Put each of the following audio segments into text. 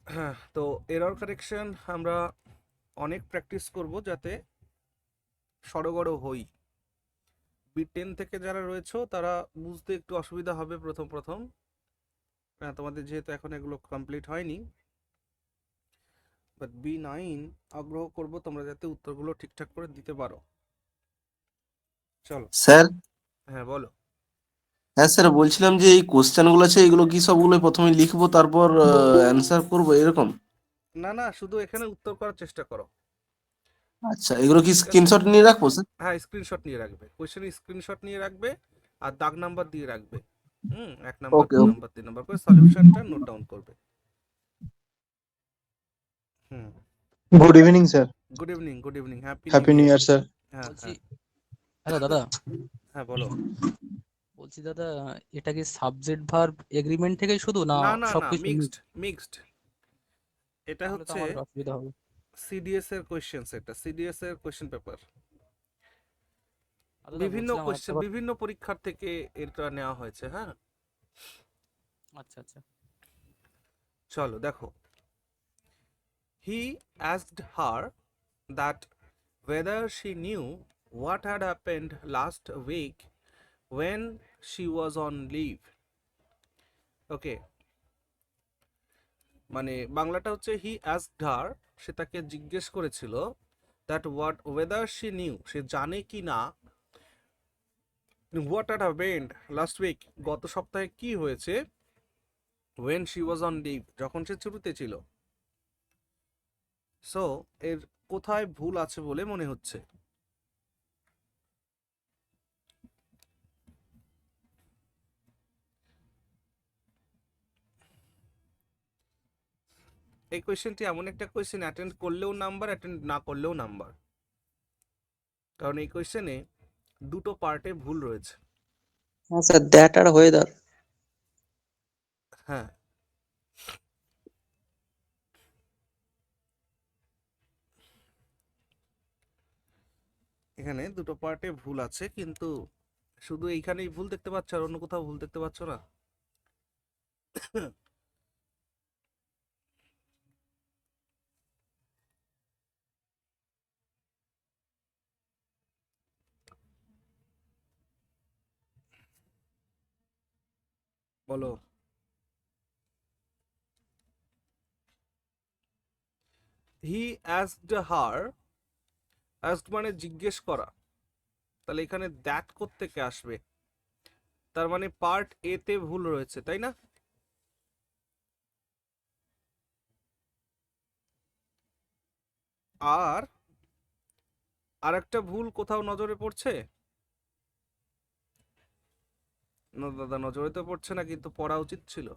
হ্যাঁ, তো error correction আমরা অনেক প্র্যাকটিস করব যাতে সড়গড় হই। বি 10 থেকে যারা রয়েছে তারা বুঝতে একটু অসুবিধা হবে প্রথম প্রথম। তোমাদের যেহেতু এখন এগুলো কমপ্লিট হয়নি, বাট বি 9 আগ্রহ করব তোমরা যাতে উত্তরগুলো ঠিকঠাক করে দিতে পারো। চলো। স্যার। হ্যাঁ, বলো। হ্যাঁ স্যার, বলছিলাম যে এই কোশ্চেন গুলো আছে, এগুলো কি সবগুলো প্রথমে লিখবো তারপর অ্যান্সার করবো এরকম? না না, শুধু এখানে উত্তর করার চেষ্টা করো। আচ্ছা, এগুলো কি ঠিক আছে। স্ক্রিনশট নিয়ে রাখবো স্যার? হ্যাঁ, স্ক্রিনশট নিয়ে রাখবে, কোয়েশ্চেনের স্ক্রিনশট নিয়ে রাখবে, আর দাগ নাম্বার দিয়ে রাখবে। 1 নাম্বার, ওকে 2 নাম্বার, 3 নাম্বার করে সলিউশনটা নোট ডাউন করবে। হুম। Good evening sir. Good evening, good evening, happy new happy new year. Year sir. হ্যাঁ বলছি, হ্যাঁ। হ্যালো দাদা। হ্যাঁ, বলো। বলছি দাদা, এটা কি সাবজেক্ট ভার্ব এগ্রিমেন্ট থেকেই শুধু, না না না না, সবকিছু মিক্সড mix? মিক্সড। এটা তাহলে তো হচ্ছে আমাদের অসুবিধা হবে। সিডিএস এর কোয়েশ্চেন, এটা সিডিএস এর কোয়েশ্চেন পেপার। আর দাদা বিভিন্ন বলছিলাম আরেকটা কোয়েশ্চেন, কথা। বিভিন্ন পরীক্ষার থেকে এটা নেওয়া হয়েছে। হ্যাঁ, আচ্ছা আচ্ছা। চলো দেখো। হি asked her that whether she knew what had happened last week when she was on leave. ওকে, মানে বাংলাটা হচ্ছে হি asked her, সে তাকে জিজ্ঞেস করেছিল, that what whether she knew, সে জানে কি না, what had happened last week, গত সপ্তাহে কি হয়েছে, when she was on leave, যখন সে ছুটিতে ছিল। সো এর কোথায় ভুল আছে বলে মনে হচ্ছে? এই কোয়েশ্চেনটি এমন একটা কোয়েশ্চেন, অ্যাটেন্ড করলেও নাম্বার, অ্যাটেন্ড না করলেও নাম্বার, কারণ এই কোয়েশ্চেনে দুটো পার্টে ভুল রয়েছে। হ্যাঁ স্যার, দ্যাট আর ওয়েদার। হ্যাঁ, এখানে দুটো পার্টে ভুল আছে, কিন্তু শুধু এইখানেই ভুল দেখতে পাচ্ছ আর অন্য কোথাও ভুল দেখতে পাচ্ছ না? বলো। হি asked her, asked মানে জিজ্ঞেস করা, তাহলে এখানে দ্যাট কোত্থেকে আসবে? তার মানে পার্ট এ তে ভুল রয়েছে, তাই না? আর আরেকটা ভুল কোথাও নজরে পড়ছে? না দাদা, নজরে তো পড়ছে না, কিন্তু পড়া উচিত ছিল।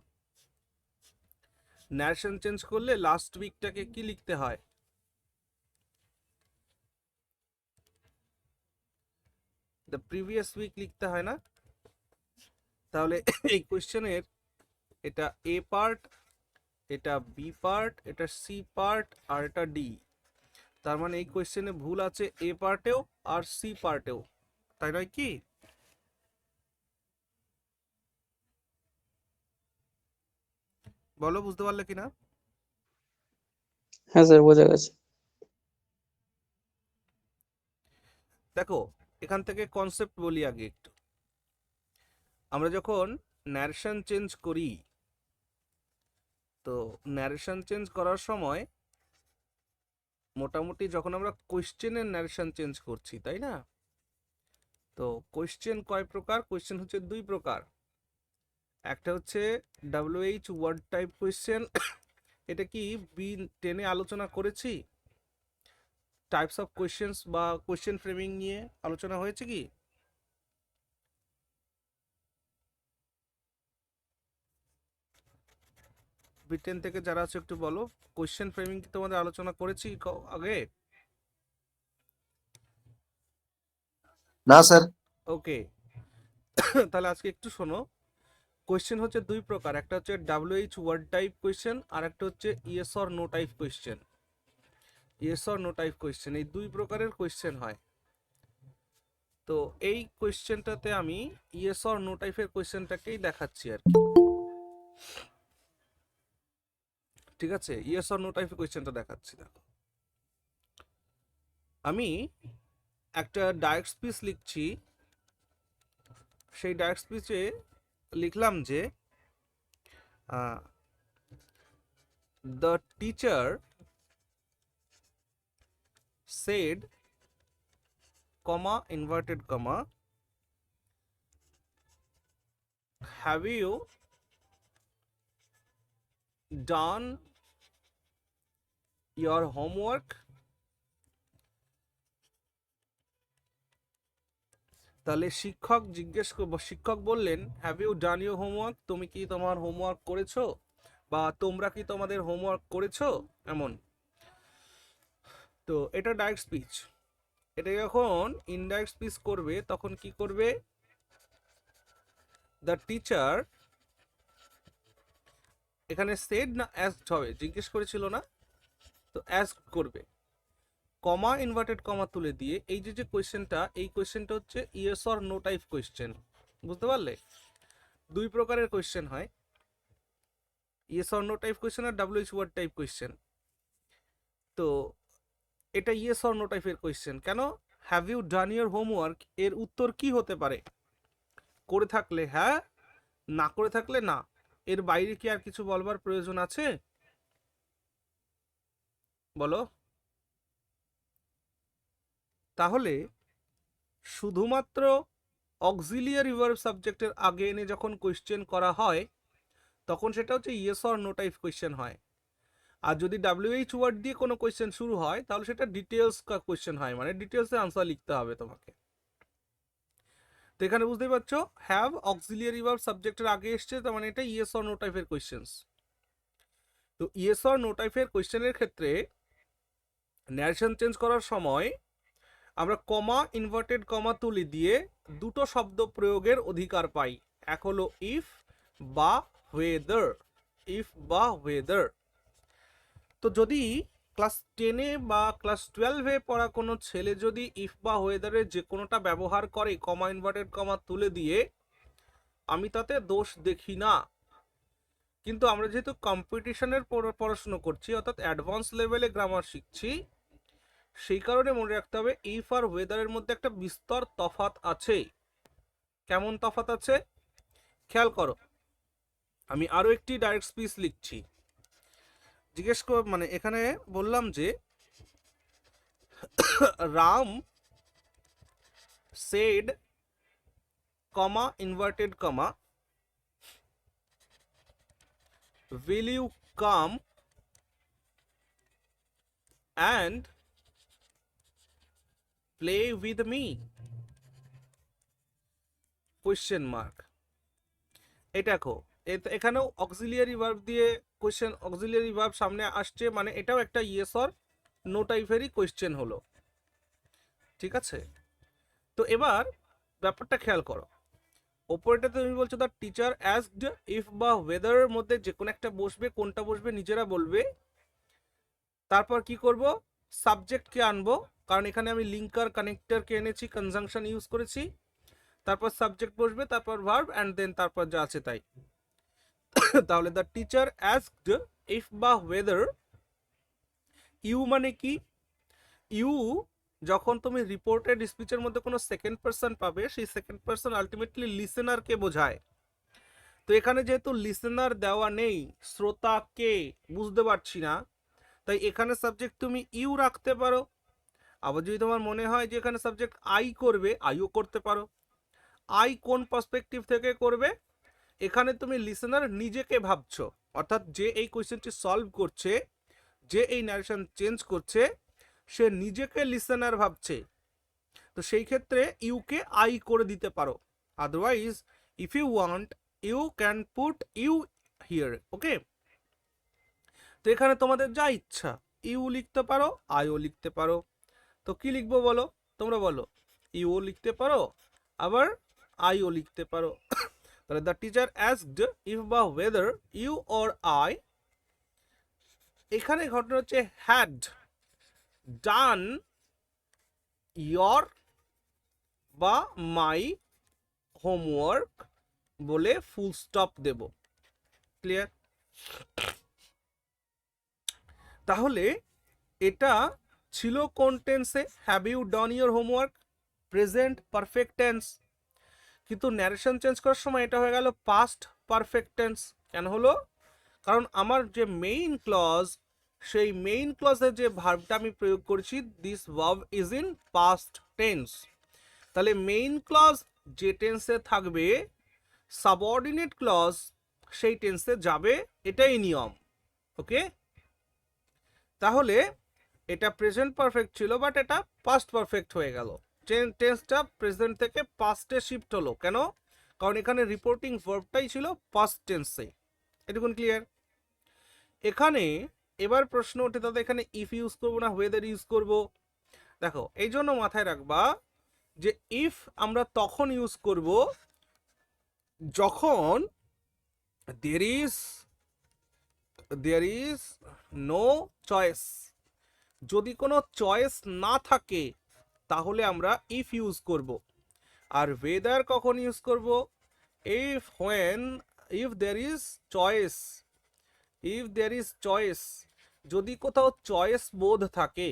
ন্যারেশন চেঞ্জ করলে লাস্ট উইকটাকে কি লিখতে হয়? দ্য প্রিভিয়াস উইক লিখতে হয় না? তাহলে এই কোয়েশ্চেনের এটা এ পার্ট, এটা বি পার্ট, এটা সি পার্ট, আর এটা ডি। তার মানে এই কোয়েশ্চেনে ভুল আছে এ পার্টেও আর সি পার্টেও, তাই নয় কি? বলো, বুঝতে পারলে কিনা? হ্যাঁ স্যার, বোঝা গেছে। দেখো, এখান থেকে কনসেপ্ট বলি আগে একটু। আমরা যখন ন্যারেশন চেঞ্জ করি, তো ন্যারেশন চেঞ্জ করার সময় মোটামুটি যখন আমরা কোয়েশ্চেনের ন্যারেশন চেঞ্জ করছি, তাই না? তো কোয়েশ্চেন কয় প্রকার? কোয়েশ্চেন হচ্ছে দুই প্রকার। একটা হচ্ছে WH ওয়ার্ড টাইপ কোয়েশ্চেন, এটা কি বি 10 আলোচনা করেছি? টাইপস অফ কোয়েশ্চেন্স বা কোয়েশ্চেন ফ্রেমিং নিয়ে আলোচনা হয়েছে কি? বি 10 থেকে যারা আছে একটু বলো, কোয়েশ্চেন ফ্রেমিং কি তোমাদের আলোচনা করেছি আগে? না স্যার। ওকে। তাহলে আজকে একটু শোনো। কোয়েশ্চেন হচ্ছে দুই প্রকার, একটা হচ্ছে WH ওয়ার্ড টাইপ কোয়েশ্চেন, আর একটা হচ্ছে yes or no type question. Yes or no type question, এই দুই প্রকারের কোয়েশ্চেন হয়। তো এই কোয়েশ্চেনটাতে আমি ইয়েস অর নো টাইপের কোয়েশ্চেনটাকেই দেখাচ্ছি আর কি। ঠিক আছে, ইয়েস অর নো টাইপের কোয়েশ্চেনটা দেখাচ্ছি। দেখো, আমি একটা ডাইরেক্ট স্পিচ লিখছি, সেই ডাইরেক্ট স্পিচে লিখলাম যে the teacher said, comma, inverted comma, have you done your homework? তাহলে শিক্ষক বললেন, have you done your homework, তুমি কি তোমার হোমওয়ার্ক করেছো, বা তোমরা কি তোমাদের হোমওয়ার্ক করেছো, এমন। তো এটা ডাইরেক্ট স্পিচ। এটা যখন ইনডাইরেক্ট স্পিচ করবে তখন কি করবে, দ্য টিচার, এখানে সেড না অ্যাস্কড হবে, জিজ্ঞেস করেছিল না, তো অ্যাস্ক করবে, কমা ইনভার্টেড কমা তুলে দিয়ে এই যে কোয়েশ্চেনটা, এই কোয়েশ্চেনটা হচ্ছে yes or no type question. বুঝতে পারলে, দুই প্রকারের কোয়েশ্চেন হয়, yes or no type question আর WH ওয়ার্ড টাইপ কোয়েশ্চেন। তো এটা ইয়েস অর নো টাইপের কোয়েশ্চেন। কেন? Have you done your homework এর উত্তর কি হতে পারে? করে থাকলে হ্যাঁ, না করে থাকলে না। এর বাইরে কি আর কিছু বলবার প্রয়োজন আছে? বলো। তাহলে শুধুমাত্র অক্সিলিয়ারি ভার্ব সাবজেক্টের আগে এনে যখন কোয়েশ্চেন করা হয় তখন সেটা হচ্ছে yes or no type question হয়। আর যদি WH ওয়ার্ড দিয়ে কোনো কোয়েশ্চেন শুরু হয় তাহলে সেটা ডিটেলস কোয়েশ্চেন হয়, মানে ডিটেলসে আনসার লিখতে হবে তোমাকে। তো এখানে বুঝতেই পারছো, হ্যাভ অক্সিলিয়ারি ভার্ব সাবজেক্টের আগে এসছে, তার মানে এটা ইয়েস অর নো টাইপের কোয়েশ্চেন্স। তো ইয়েস অর নো টাইপের কোয়েশ্চেনের ক্ষেত্রে ন্যারেশন চেঞ্জ করার সময় আমরা কমা ইনভার্টেড কমা তুলে দিয়ে দুটো শব্দ প্রয়োগের অধিকার পাই। এক হলো ইফ বা ওয়েদার, ইফ বা ওয়েদার। তো যদি ক্লাস 10-এ বা ক্লাস 12-এ পড়া কোনো ছেলে যদি ইফ বা ওয়েদারের যে কোনোটা ব্যবহার করে কমা ইনভার্টেড কমা তুলে দিয়ে, আমি তাতে দোষ দেখি না। কিন্তু আমরা যেহেতু কম্পিটিশনের পড়াশুনো করছি, অর্থাৎ অ্যাডভান্স লেভেলে গ্রামার শিখছি, সেই কারণে মনে রাখতে হবে ইফ আর ওয়েদারের মধ্যে একটা বিস্তর তফাৎ আছে। কেমন তফাৎ আছে খেয়াল করো। আমি আরো একটি ডাইরেক্ট স্পিচ লিখছি, মানে এখানে বললাম যে Ram said, comma inverted comma, will you come and play with me? question mark। এটা দেখো, এখানেও অক্সিলিয়ারি ভার্ব দিয়ে কোয়েশ্চেন, অক্সিলিয়ারি ভার্ব সামনে আসছে, মানে এটাও একটা ইয়েস অর নো টাইপেরই কোয়েশ্চেন হলো। ঠিক আছে, তো এবার ব্যাপারটা খেয়াল করো। ওপরেটাতে তুমি বলছো দ্য টিচার অ্যাস্কড, ইফ বা ওয়েদারের মধ্যে যে কোনো একটা বসবে, কোনটা বসবে নিজেরা বলবে। তারপর কি করব, সাবজেক্টকে আনবো, কারণ এখানে আমি লিঙ্কার কানেক্টরকে এনেছি, কনজাংশন ইউজ করেছি। তারপর সাবজেক্ট বসবে, তারপর ভার্ব, অ্যান্ড দেন তারপর যা আছে তাই। তাহলে দ্য টিচার অ্যাস্কড ইফ বা ওয়েদার, ইউ মানে কি? ইউ যখন তুমি রিপোর্টেড স্পিচের মধ্যে কোনো সেকেন্ড পারসন পাবে, সেই সেকেন্ড পারসন আলটিমেটলি লিসেনারকে বোঝায়। তো এখানে যেহেতু লিসেনার দেওয়া নেই, শ্রোতাকে বুঝতে পারছি না, তাই এখানে সাবজেক্ট তুমি ইউ রাখতে পারো। আবার যদি তোমার মনে হয় যে এখানে সাবজেক্ট আই করবে, আইও করতে পারো। আই কোন পার্সপেক্টিভ থেকে করবে? এখানে তুমি লিসেনার নিজেকে ভাবছো, অর্থাৎ যে এই কোয়েশ্চেনটি সলভ করছে, যে এই ন্যারেশন চেঞ্জ করছে, সে নিজেকে লিসেনার ভাবছে। তো সেই ক্ষেত্রে ইউকে আই করে দিতে পারো। Otherwise if you want you can put you here. Okay, তো এখানে তোমাদের যা ইচ্ছা, ইউ লিখতে পারো, আইও লিখতে পারো। তো কি লিখবো বলো, তোমরা বলো। ইউও লিখতে পারো, আবার আইও লিখতে পারো। তাহলে দ্য টিচার অ্যাস্কড ইফ বা ওয়েদার ইউ অর আই, এখানে ঘটনা হচ্ছে হ্যাড ডান ইয়র বা মাই হোমওয়ার্ক বলে ফুল স্টপ দেব। ক্লিয়ার? তাহলে এটা ছিল কোন টেন্সে? Have you done your homework, present perfect tense. কিন্তু ন্যারেশন চেঞ্জ করার সময় এটা হয়ে গেল পাস্ট পারফেক্ট টেন্স। কেন হলো? কারণ আমার যে মেইন ক্লজ, সেই মেইন ক্লজে যে ভার্বটা আমি প্রয়োগ করছি, this verb is in past tense. তাহলে মেইন ক্লজ যে টেন্সে থাকবে, সাবঅর্ডিনেট ক্লজ সেই টেন্সে যাবে, এটাই নিয়ম। ওকে, তাহলে এটা প্রেজেন্ট পারফেক্ট ছিল, বাট এটা পাস্ট পারফেক্ট হয়ে গেল। টেন্সটা প্রেজেন্ট থেকে পাস্টে শিফট হলো। কেন? কারণ এখানে রিপোর্টিং ভার্বটাই ছিল পাস্ট টেন্সে। এটুকুন ক্লিয়ার? এখানে এবার প্রশ্ন ওঠে, দাদা এখানে ইফ ইউজ করবো না ওয়েদার ইউজ করব? দেখো, এই জন্য মাথায় রাখবা যে ইফ আমরা তখন ইউজ করব যখন there is no choice। যদি কোনো চয়েস না থাকে তাহলে আমরা ইফ ইউজ করব। আর ওয়েদার কখন ইউজ করব? if there is choice, যদি কোথাও চয়েস বোধ থাকে,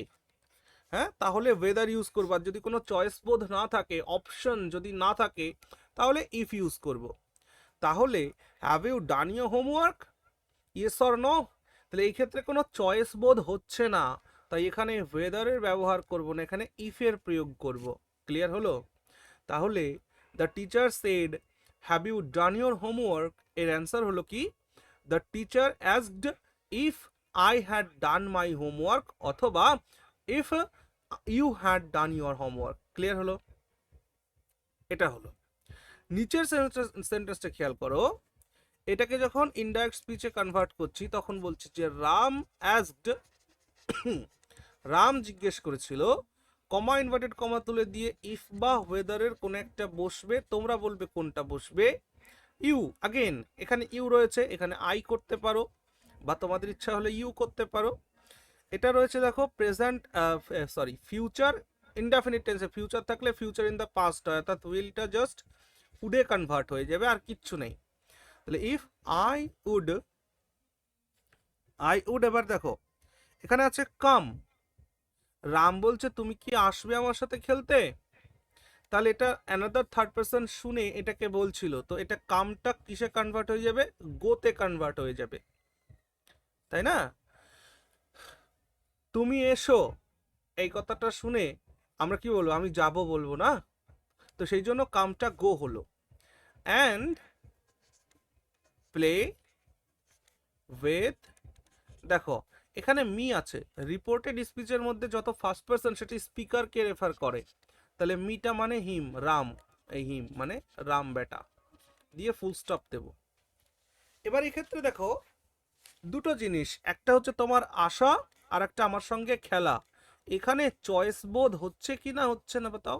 হ্যাঁ, তাহলে ওয়েদার ইউজ করব। আর যদি কোনো চয়েস বোধ না থাকে, অপশন যদি না থাকে, তাহলে ইফ ইউজ করব। তাহলে have you done your homework, yes or no? তাহলে এই ক্ষেত্রে কোনো চয়েস বোধ হচ্ছে না, তাই এখানে ওয়েদারের ব্যবহার করব না, এখানে ইফের প্রয়োগ করব। ক্লিয়ার হলো? তাহলে the teacher said have you done your homework, এর অ্যান্সার হলো কি? The teacher asked if I had done my homework, অথবা if you had done your homework. Clear হলো? এটা হলো। নিচের সেন্টেন্সটা খেয়াল করো। এটাকে যখন ইনডাইরেক্ট স্পিচে কনভার্ট করছি, তখন বলছি যে রাম জিজ্ঞেস করেছিল, কমা ইনভার্টেড কমা তুলে দিয়ে ইফ বা ওয়েদারের কোন একটা বসবে, তোমরা বলবে কোনটা বসবে। ইউ, আগেন এখানে ইউ রয়েছে, এখানে আই করতে পারো, বা তোমাদের ইচ্ছা হলে ইউ করতে পারো। এটা রয়েছে দেখো প্রেজেন্ট, ফিউচার ইনডেফিনিট টেন্সে। ফিউচার থাকলে ফিউচার ইন দ্য পাস্ট হয়, অর্থাৎ উইলটা জাস্ট উডে কনভার্ট হয়ে যাবে, আর কিচ্ছু নেই। তাহলে ইফ আই উড, এবার দেখো এখানে আছে কাম। রাম বলছে তুমি কি আসবে আমার সাথে খেলতে? তাহলে এটা অ্যানাদার থার্ড পারসন শুনে এটাকে বলছিল, তো এটা কামটা কিসে কনভার্ট হয়ে যাবে? গোতে কনভার্ট হয়ে যাবে, তাই না? তুমি এসো, এই কথাটা শুনে আমরা কি বলবো? আমি যাব বলবো না? তো সেই জন্য কামটা গো হলো। অ্যান্ড প্লে উইথ, দেখো এখানে মি আছে। রিপোর্টেড স্পিচের মধ্যে যত ফার্স্ট পারসন, সেটি স্পিকারকে রেফার করে। তাহলে মিটা মানে হিম, রাম, এই হিম মানে রাম বেটা, দিয়ে ফুল স্টপ দেব। এবার এক্ষেত্রে দেখো দুটো জিনিস, একটা হচ্ছে তোমার আশা, আর একটা আমার সঙ্গে খেলা। এখানে চয়েস বোধ হচ্ছে কি না হচ্ছে না বাতাও?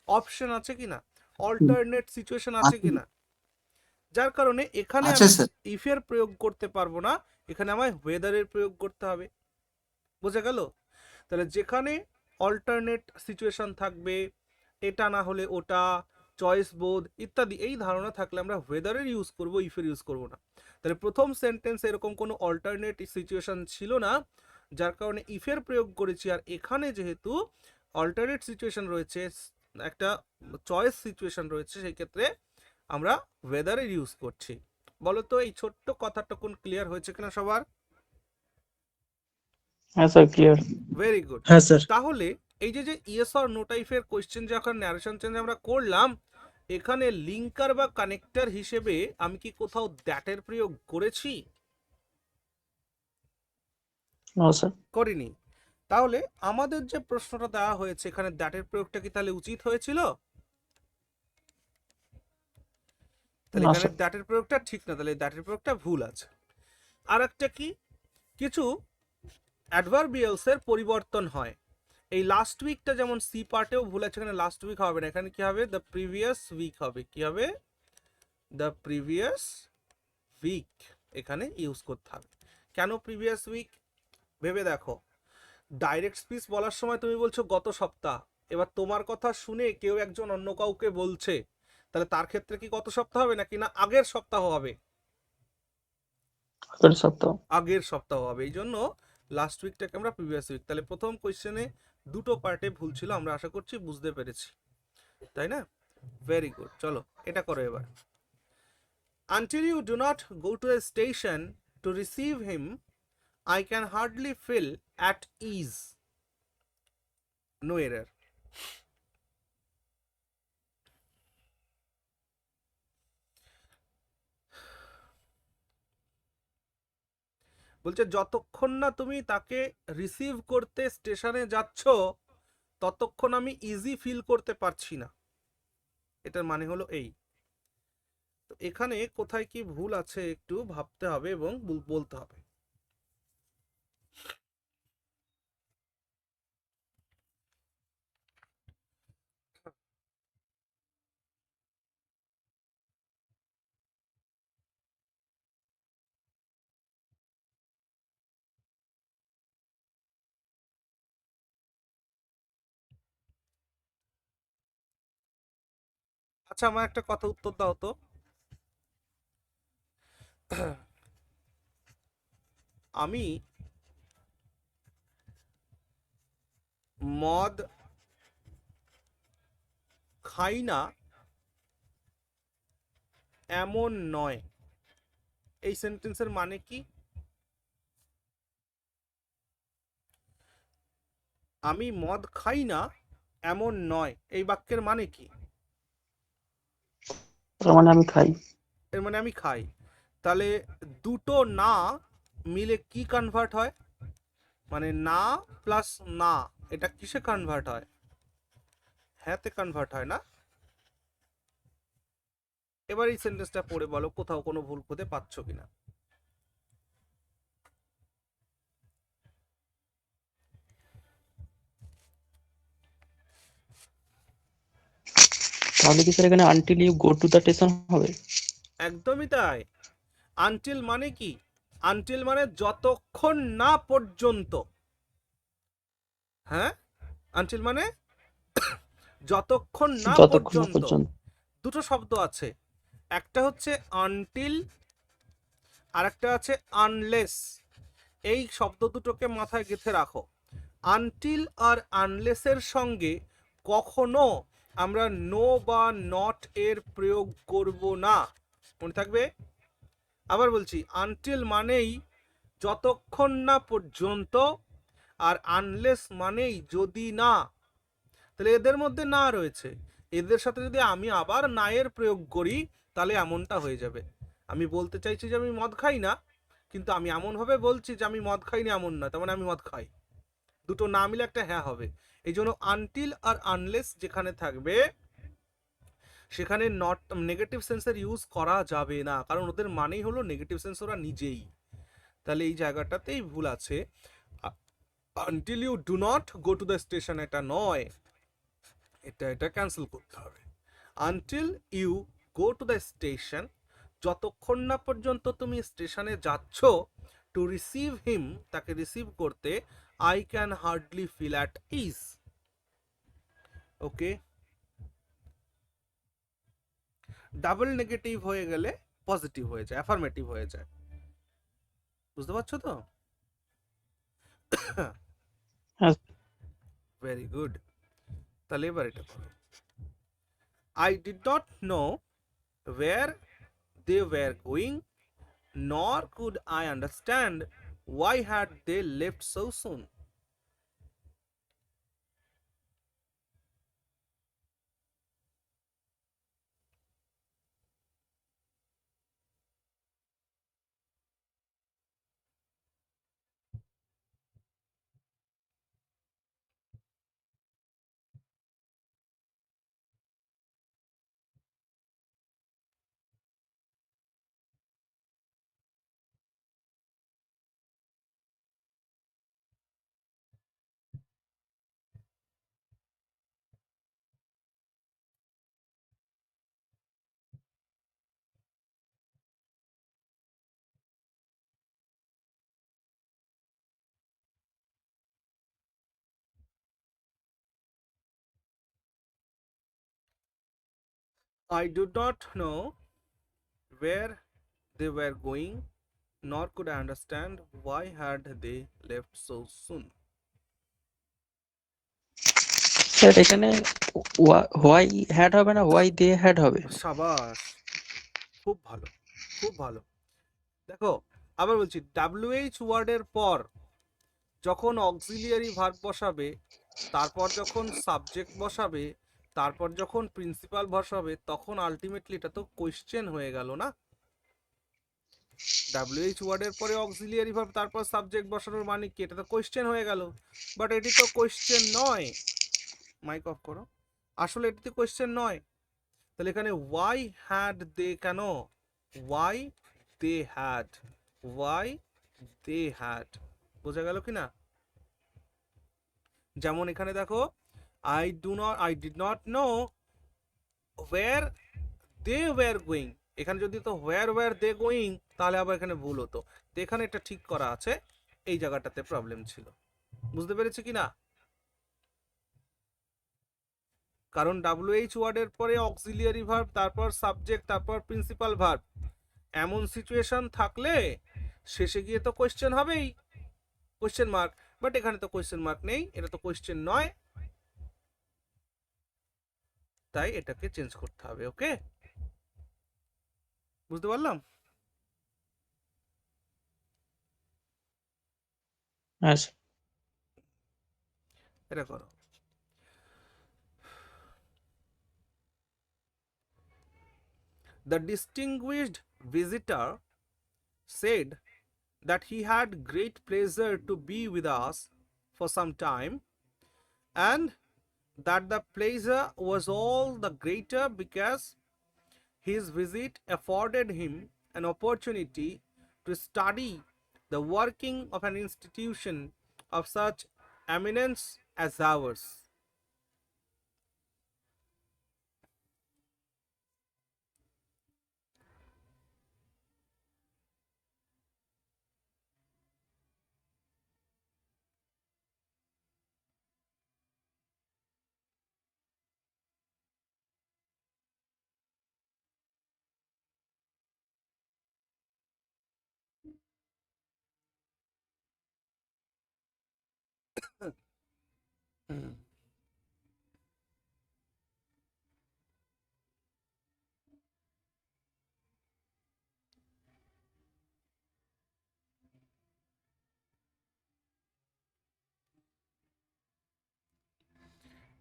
অপশন আছে কিনা, অল্টারনেট সিচুয়েশন আছে কিনা? যার কারণে এখানে আছে আমি স্যার। ইফের প্রয়োগ করতে পারবো না, এখানে আমায় ওয়েদারের প্রয়োগ করতে হবে। বোঝা গেল? তাহলে যেখানে অল্টারনেট সিচুয়েশন থাকবে, এটা না হলে ওটা, চয়েস বোধ ইত্যাদি, এই ধারণা থাকলে আমরা ওয়েদারের ইউজ করব, ইফের ইউজ করব না। তাহলে প্রথম সেন্টেন্স এরকম কোনো অল্টারনেট সিচুয়েশন ছিল না, যার কারণে ইফের প্রয়োগ করেছি। আর এখানে যেহেতু অল্টারনেট সিচুয়েশন রয়েছে, একটা চয়েস সিচুয়েশন রয়েছে, সেই ক্ষেত্রে আমরা ওয়েদারের ইউজ করছি। বলো তো এই ছোট্ট কথাটা কোন ক্লিয়ার হয়েছে কিনা সবার? হ্যাঁ স্যার, ক্লিয়ার। Very good. হ্যাঁ স্যার। তাহলে এই যে ইয়েস অর নো টাইপের কোশ্চেন যখন ন্যারেশন চেঞ্জ আমরা করলাম, এখানে লিঙ্কার বা কানেক্টর হিসেবে আমি কি কোথাও দ্যাটের প্রয়োগ করেছি? No sir. করিনি। তাহলে আমাদের যে প্রশ্নটা দেওয়া হয়েছে, এখানে দ্যাটের প্রয়োগটা কি তাহলে উচিত হয়েছিল? তাহলে না এখানে স্যার। দ্যাটের প্রয়োগটা ঠিক না, তাহলে দ্যাটের প্রয়োগটা ভুল আছে। আর একটা কি, কিছু অ্যাডভার্বিয়ালস এর পরিবর্তন হয়। এই লাস্ট উইকটা যেমন সি পার্টেও ভুল আছে, এখানে লাস্ট উইক হবে না, এখানে কি হবে? দ্য প্রিভিয়াস উইক হবে। কি হবে? দ্য প্রিভিয়াস উইক এখানে ইউজ করতে হবে। কেন প্রিভিয়াস উইক? ভেবে দেখো, ডাইরেক্ট স্পিচ বলার সময় তুমি বলছো গত সপ্তাহ, এবার তোমার কথা শুনে কেউ একজন অন্য কাউকে বলছে, তাহলে তার ক্ষেত্রে কি গত সপ্তাহ হবে নাকি না আগের সপ্তাহ হবে? আগের সপ্তাহ। আগের সপ্তাহ হবে। এই জন্য লাস্ট উইকটাকে আমরা প্রিভিয়াস উইক। তাহলে প্রথম কোয়েশ্চেনে দুটো পার্টে ভুল ছিল, আমরা আশা করছি বুঝতে পেরেছি, তাই না? ভেরি গুড, চলো এটা করো এবার। Until you do not go to a station to receive him, I can hardly feel at ease. No error. বলছে যতক্ষণ না তুমি তাকে রিসিভ করতে স্টেশনে যাচ্ছ ততক্ষণ আমি ইজি ফিল করতে পারছি না। এটার মানে হলো এই। তো এখানে কোথায় কি ভুল আছে একটু ভাবতে হবে এবং বলতে হবে। আচ্ছা, আমার একটা কথা উত্তর দাও তো। আমি মদ খাই না এমন নয়, এই সেন্টেন্সের মানে কি? আমি মদ খাই না এমন নয়, এই বাক্যের মানে কি? তার মানে আমি খাই। এর মানে আমি খাই। তাহলে দুটো না মিলে কি কনভার্ট হয়? মানে না প্লাস না, এটা কিসে কনভার্ট হয়? হ্যাঁতে কনভার্ট হয় না? এবার এই সেন্টেন্সটা পড়ে বলো কোথাও কোনো ভুল খুঁজে পাচ্ছ কিনা। তাহলে কি স্যার এখানে until you go to the station হবে? একদমই তাই। আনটিল মানে কি? আনটিল মানে যতক্ষণ না পর্যন্ত। হ্যাঁ, আনটিল মানে যতক্ষণ না যতক্ষণ না পর্যন্ত। পর্যন্ত। দুটো শব্দ আছে, একটা হচ্ছে আনটিল আর একটা আছে আনলেস। এই শব্দ দুটোকে মাথায় গেঁথে রাখো। আনটিল আর আনলেসের সঙ্গে কখনো আমরা নো বা নট এর প্রয়োগ করব না, মনে থাকবে। আবার বলছি, আনটিল মানেই যতক্ষণ না পর্যন্ত, আর আনলেস মানেই যদি না। তাহলে এদের মধ্যে না রয়েছে, এদের সাথে যদি আমি আবার না এর প্রয়োগ করি তাহলে এমনটা হয়ে যাবে। আমি বলতে চাইছি যে আমি মদ খাই না, কিন্তু আমি এমনভাবে বলছি যে আমি মদ খাই না এমন না, তার মানে আমি মদ খাই। দুটো না মিলে একটা হ্যাঁ হবে। এই জন্য আনটিল আর আনলেস যেখানে থাকবে সেখানে নট নেগেটিভ সেন্সের ইউজ করা যাবে না, কারণ ওদের মানেই হলো নেগেটিভ সেন্স ওরা নিজেই। তাহলে এই জায়গাটাতেই ভুল আছে। Until you do not go to the station এটা নয়, এটা ক্যান্সেল করতে হবে। Until you go to the station, যতক্ষণ না পর্যন্ত তুমি স্টেশনে যাচ্ছ, টু রিসিভ হিম, তাকে রিসিভ করতে, I can hardly feel at ease. Okay, double negative হয়ে গেলে পজিটিভ হয়ে যায়, অ্যাফার্মেটিভ হয়ে যায়। বুঝতে পারছো তো? হ্যাঁ। Very good. তাহলে এবার এটা করো। I did not no where they were going, nor could I understand why had they left so soon. I do not know where they were going, nor could I understand why had they left so soon. Sir এখানে why had হবে না, why they had হবে। সাবাস, খুব ভালো, খুব ভালো। দেখো আবার বলছি, WH ওয়ার্ডের পর যখন অক্সিলিয়ারি ভার্ব বসাবে, তারপর যখন সাবজেক্ট বসাবে, তারপর যখন প্রিন্সিপাল বসাবে, তখন আলটিমেটলি এটা তো কোয়েশ্চেন হয়ে গেল না। WH ওয়ার্ডের পরে অক্সিলিয়ারি ভার্ব তারপর সাবজেক্ট বসানোর মানে কি, এটা তো কোয়েশ্চেন হয়ে গেল। বাট এটি তো কোয়েশ্চেন নয়। মাইক অফ করো। আসলে এটি তো কোয়েশ্চেন নয়। তাহলে এখানে ওয়াই হ্যাড দে কেন, why they had, why they had, বোঝা গেল কি না? যেমন এখানে দেখো, I did not know where they were going, এখানে যদি তো ওয়্যার দে গোয়িং, তাহলে আবার এখানে ভুল হতো। তো এখানে এটা ঠিক করা আছে, এই জায়গাটাতে প্রবলেম ছিল। বুঝতে পেরেছি কি না? কারণ WH ওয়ার্ডের পরে অক্সিলিয়ারি ভার্ব, তারপর সাবজেক্ট, তারপর প্রিন্সিপাল ভার্ব, এমন সিচুয়েশন থাকলে শেষে গিয়ে তো কোয়েশ্চেন হবেই, কোয়েশ্চেন মার্ক। বাট এখানে তো কোয়েশ্চেন মার্ক নেই, এটা তো কোয়েশ্চেন নয়, তাই এটাকে চেঞ্জ করতে হবে। ওকে, বুঝতে পারলাম? হ্যাঁ স্যার। এটা করো। The distinguished visitor said that he had great pleasure to be with us for some time, and that the pleasure was all the greater because his visit afforded him an opportunity to study the working of an institution of such eminence as ours.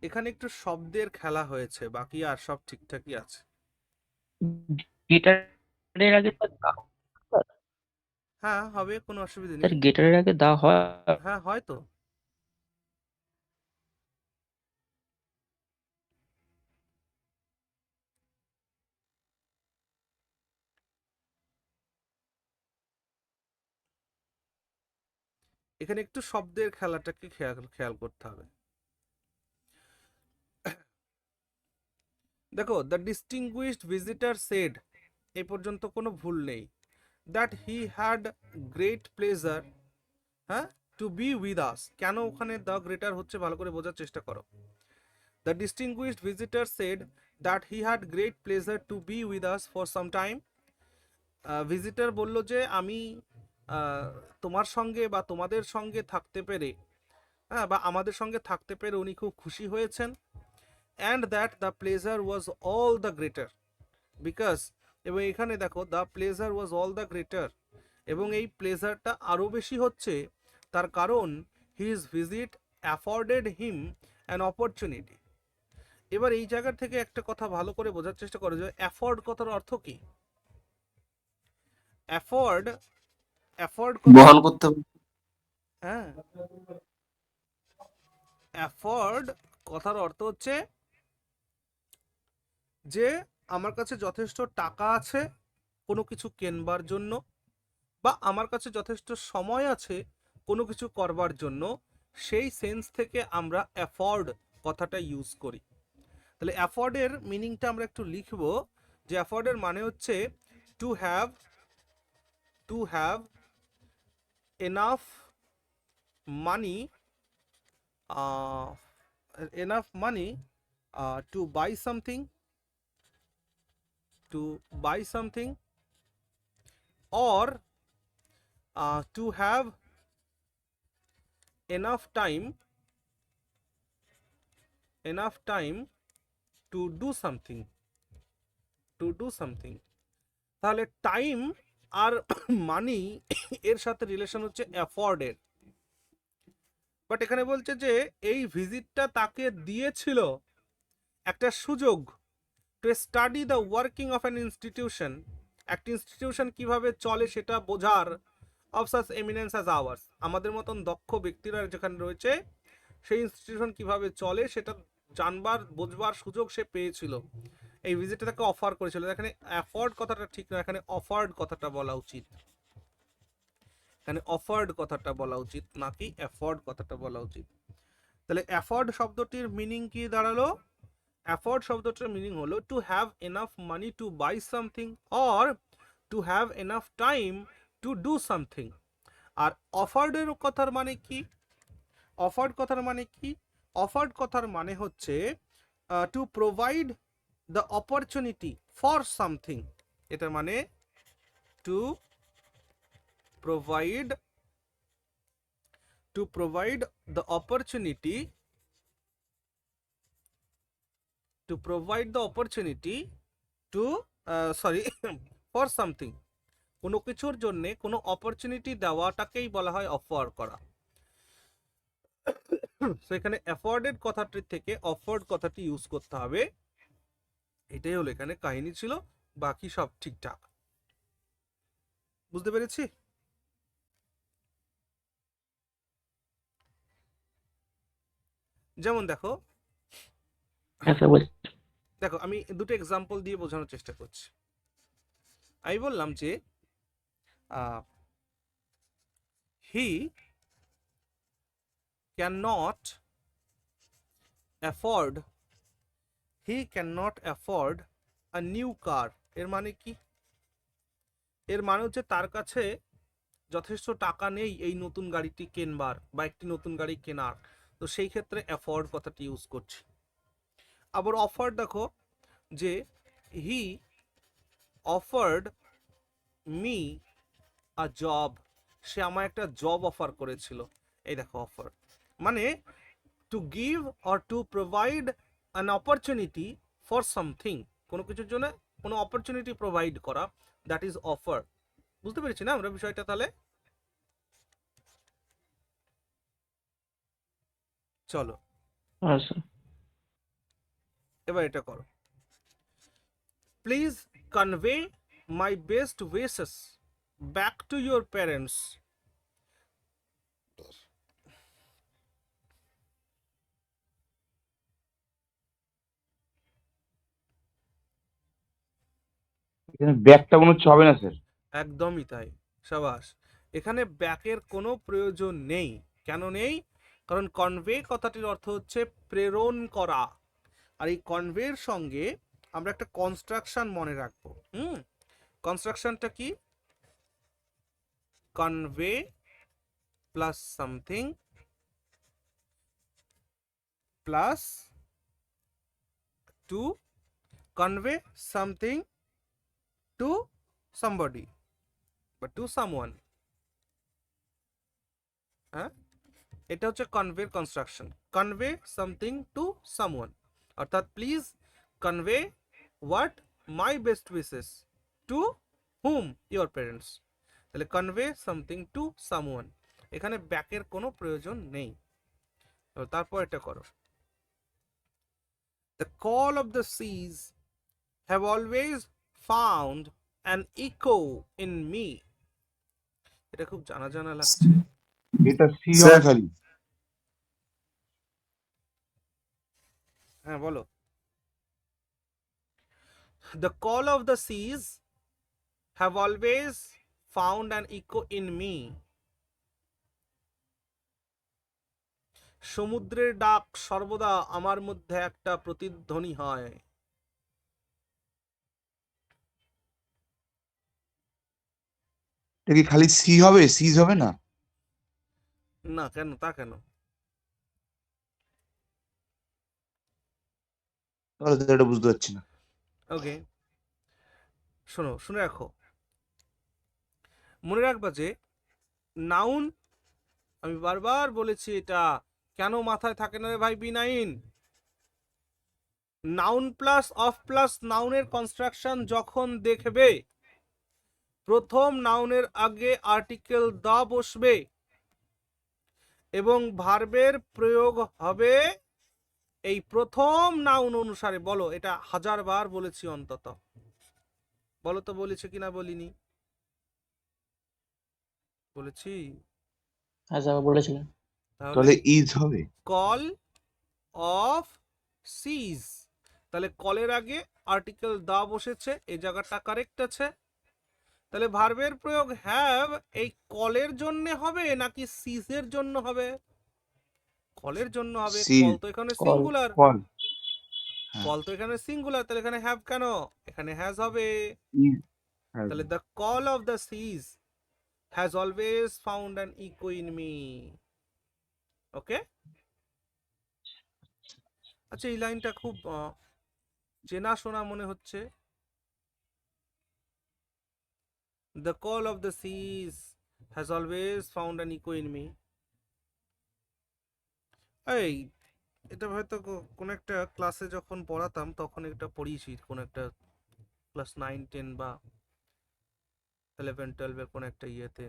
এখানে একটু শব্দের খেলা হয়েছে, বাকি আর সব ঠিকঠাকই আছে। গেটারের আগে তো হ্যাঁ হবে, কোনো অসুবিধা স্যার নেই। গেটারের আগে দা হয়। হ্যাঁ হয়তো। এখানে একটু শব্দের খেলাটাকে খেয়াল করতে হবে। দেখো, দ্য ডিস্টিংগুইশড ভিজিটার সেড, এই পর্যন্ত কোনো ভুল নেই। That he had great pleasure, হ্যাঁ, টু বি উইথ আস, কেন ওখানে দ্য গ্রেটার হচ্ছে ভালো করে বোঝার চেষ্টা করো। The distinguished visitor said that he had great pleasure to B with us for some time. Visitor বলল যে আমি তোমার সঙ্গে বা তোমাদের সঙ্গে থাকতে পেরে, হ্যাঁ, বা আমাদের সঙ্গে থাকতে পেরে উনি খুব খুশি হয়েছেন। And that the pleasure was all the greater because, এবং এখানে দেখো the pleasure was all the greater, এবং এই প্লেজারটা আরও বেশি হচ্ছে তার কারণ his visit afforded him an opportunity. এবার এই জায়গা থেকে একটা কথা ভালো করে বোঝার চেষ্টা করো যে অ্যাফোর্ড কথার অর্থ কি। অ্যাফোর্ড, অ্যাফোর্ড, বহন করতে হবে। হ্যাঁ, অ্যাফোর্ড কথার অর্থ হচ্ছে যে আমার কাছে যথেষ্ট টাকা আছে কোনো কিছু কেনবার জন্য, বা আমার কাছে যথেষ্ট সময় আছে কোনো কিছু করবার জন্য, সেই সেন্স থেকে আমরা অ্যাফোর্ড কথাটা ইউজ করি। তাহলে অ্যাফোর্ডের মিনিংটা আমরা একটু লিখব, যে অ্যাফোর্ডের মানে হচ্ছে to have, two have enough money, enough money to buy something, to buy something, or to have enough time to do something, তাহলে টাইম আর মানি এর সাথে রিলেশন হচ্ছে অ্যাফোর্ডের, বাট এখানে বলছে যে এই ভিজিটটা তাকে দিয়েছিল একটা সুযোগ to study the working of an institution, একটা ইনস্টিটিউশন কিভাবে চলে সেটা বোঝার, of such eminence as hours, আমাদের মতন দক্ষ ব্যক্তিরা যেখানে রয়েছে সেই ইনস্টিটিউশন কিভাবে চলে সেটা জানবার বোঝবার সুযোগ সে পেয়েছিল, এই ভিজিটটা তাকে অফার করেছিল। এখানে অ্যাফোর্ড কথাটা ঠিক না, এখানে অফার্ড কথাটা বলা উচিত, এখানে অফার্ড কথাটা বলা উচিত নাকি অ্যাফোর্ড কথাটা বলা উচিত। তাহলে অ্যাফোর্ড শব্দটির মিনিং কি দাঁড়ালো? অ্যাফোর্ড শব্দটার মিনিং হলো to have enough money to buy something or to have enough time to do something. আর অফার্ডের কথার মানে কি? অফার্ড কথার মানে কি? অফার্ড কথার মানে হচ্ছে to provide the opportunity for something, এটার মানে to provide the opportunity to for something, কোনো কিছুর জন্য কোনো অপরচুনিটি দেওয়াটাকেই বলা হয় অফার করা। সো এখানে অ্যাফোর্ডেড কথাটির থেকে অফার্ড কথাটি ইউজ করতে হবে, এটাই হলো এখানে কাহিনী ছিল, বাকি সব ঠিকঠাক। বুঝতে পেরেছি? যেমন দেখো হ্যাঁ স্যার বলছি। দেখো আমি দুটো এক্সাম্পল দিয়ে বোঝানোর চেষ্টা করছি। আমি বললাম যে he can not afford a new car, এর মানে কি? এর মানে হচ্ছে তার কাছে যথেষ্ট টাকা নেই এই নতুন গাড়িটি কেনবার বা একটি নতুন গাড়ি কেনার, তো সেই ক্ষেত্রে অ্যাফোর্ড কথাটি ইউজ করছি। আবার অফার দেখো যে he offered me a job, সে আমায় একটা জব অফার করেছিল, এই দেখো অফার মানে to give or to provide an opportunity for something, কোনো কিছুর জন্য কোনো অপরচুনিটি প্রোভাইড করা, দ্যাট ইজ অফার। বুঝতে পেরেছি না আমরা বিষয়টা? তাহলে চলো হ্যাঁ স্যার। এবার এটা করো। Please convey my best wishes back to your parents. এখানে ব্যাগটা মনে হচ্ছে হবে না স্যার। একদমই তাই, সাবাস। এখানে ব্যাকের কোনো প্রয়োজন নেই। কেন নেই? কারণ কনভে কথাটির অর্থ হচ্ছে প্রেরণ করা, আর এই কনভের সঙ্গে আমরা একটা কনস্ট্রাকশন মনে রাখবো। কনস্ট্রাকশনটা কি? Convey plus something plus to convey something to somebody বা টু সামওয়ান। হ্যাঁ, এটা হচ্ছে convey construction, convey something to someone, অর্থাৎ please convey what my best wishes to whom your parents. তাহলে কনভে সামথিং টু সামওয়ান, এখানে ব্যাকের কোনো প্রয়োজন নেই। তারপর এটা করো। The call of the seas have always found an echo in me, এটা খুব জানা জানা লাগছে। এটা সি হবে স্যার খালি। হ্যাঁ বলো। The call of the seas have always found an echo in me. সমুদ্রের ডাক সর্বদা আমার মধ্যে একটা প্রতিধ্বনি হয়। এটা কি খালি সি হবে, সিজ হবে না? না কেন? তা কেন? তাহলে তো এটা বুঝতে পারছি না। ওকে, শোনো, শুনে রাখো, মনে রাখবা যে নাউন, আমি বারবার বলেছি এটা, কেন মাথায় থাকে না রে ভাই B9? Noun plus of plus নাউনের কনস্ট্রাকশন যখন দেখবে, প্রথম নাউনের আগে আর্টিকেল দা বসবে এবং ভার্বের প্রয়োগ হবে এই প্রথম নাউন অনুসারে। বলো, এটা 1000 বার বলেছি অন্তত, বলো তো বলেছি কিনা বলিনি? বলেছি। আচ্ছা বলেছিলেন। তাহলে তাহলে ইজ হবে। কল অফ সিজ, তাহলে কলের আগে আর্টিকেল দা বসেছে, এই জায়গাটা কারেক্ট আছে। তাহলে ভার্বের প্রয়োগ হ্যাভ এই কলের জন্য হবে নাকি সিজের জন্য হবে? কলের জন্য হবে। Siege, কল তো এখানে কল। Singular, call. হ্যাঁ, কল তো এখানে সিঙ্গুলার, তাহলে এখানে হ্যাভ কেন? এখানে হ্যাজ হবে। ইজ হবে। তাহলে the call of the seas has always found an echo in me. Okay, আচ্ছা এই লাইনটা খুব চেনা শোনা মনে হচ্ছে। The call of the seas has always found an echo in me. এই এটা হয়তো কোন একটা ক্লাসে যখন পড়াতাম তখন এটা পড়িয়েছি, কোন একটা ক্লাস 9, 10 বা 11, 12 এর কোন একটা ইয়েতে,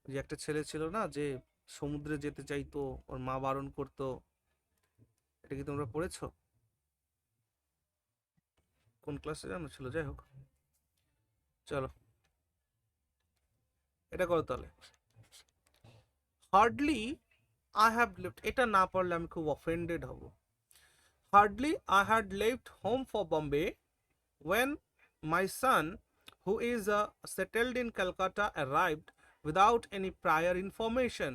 যে একটা ছেলে ছিল না যে সমুদ্রে যেতে চাইতো, ওর মা বারণ করতো। এটা কি তোমরা পড়েছো? কোন ক্লাসে জানো ছিল? যাই হোক, চলো এটা করো তাহলে। হার্ডলি I have left, এটা না পড়লে আমি খুব অফেন্ডেড হব। Hardly I had left home for Bombay when my son, who is settled in Calcutta, arrived without any prior information.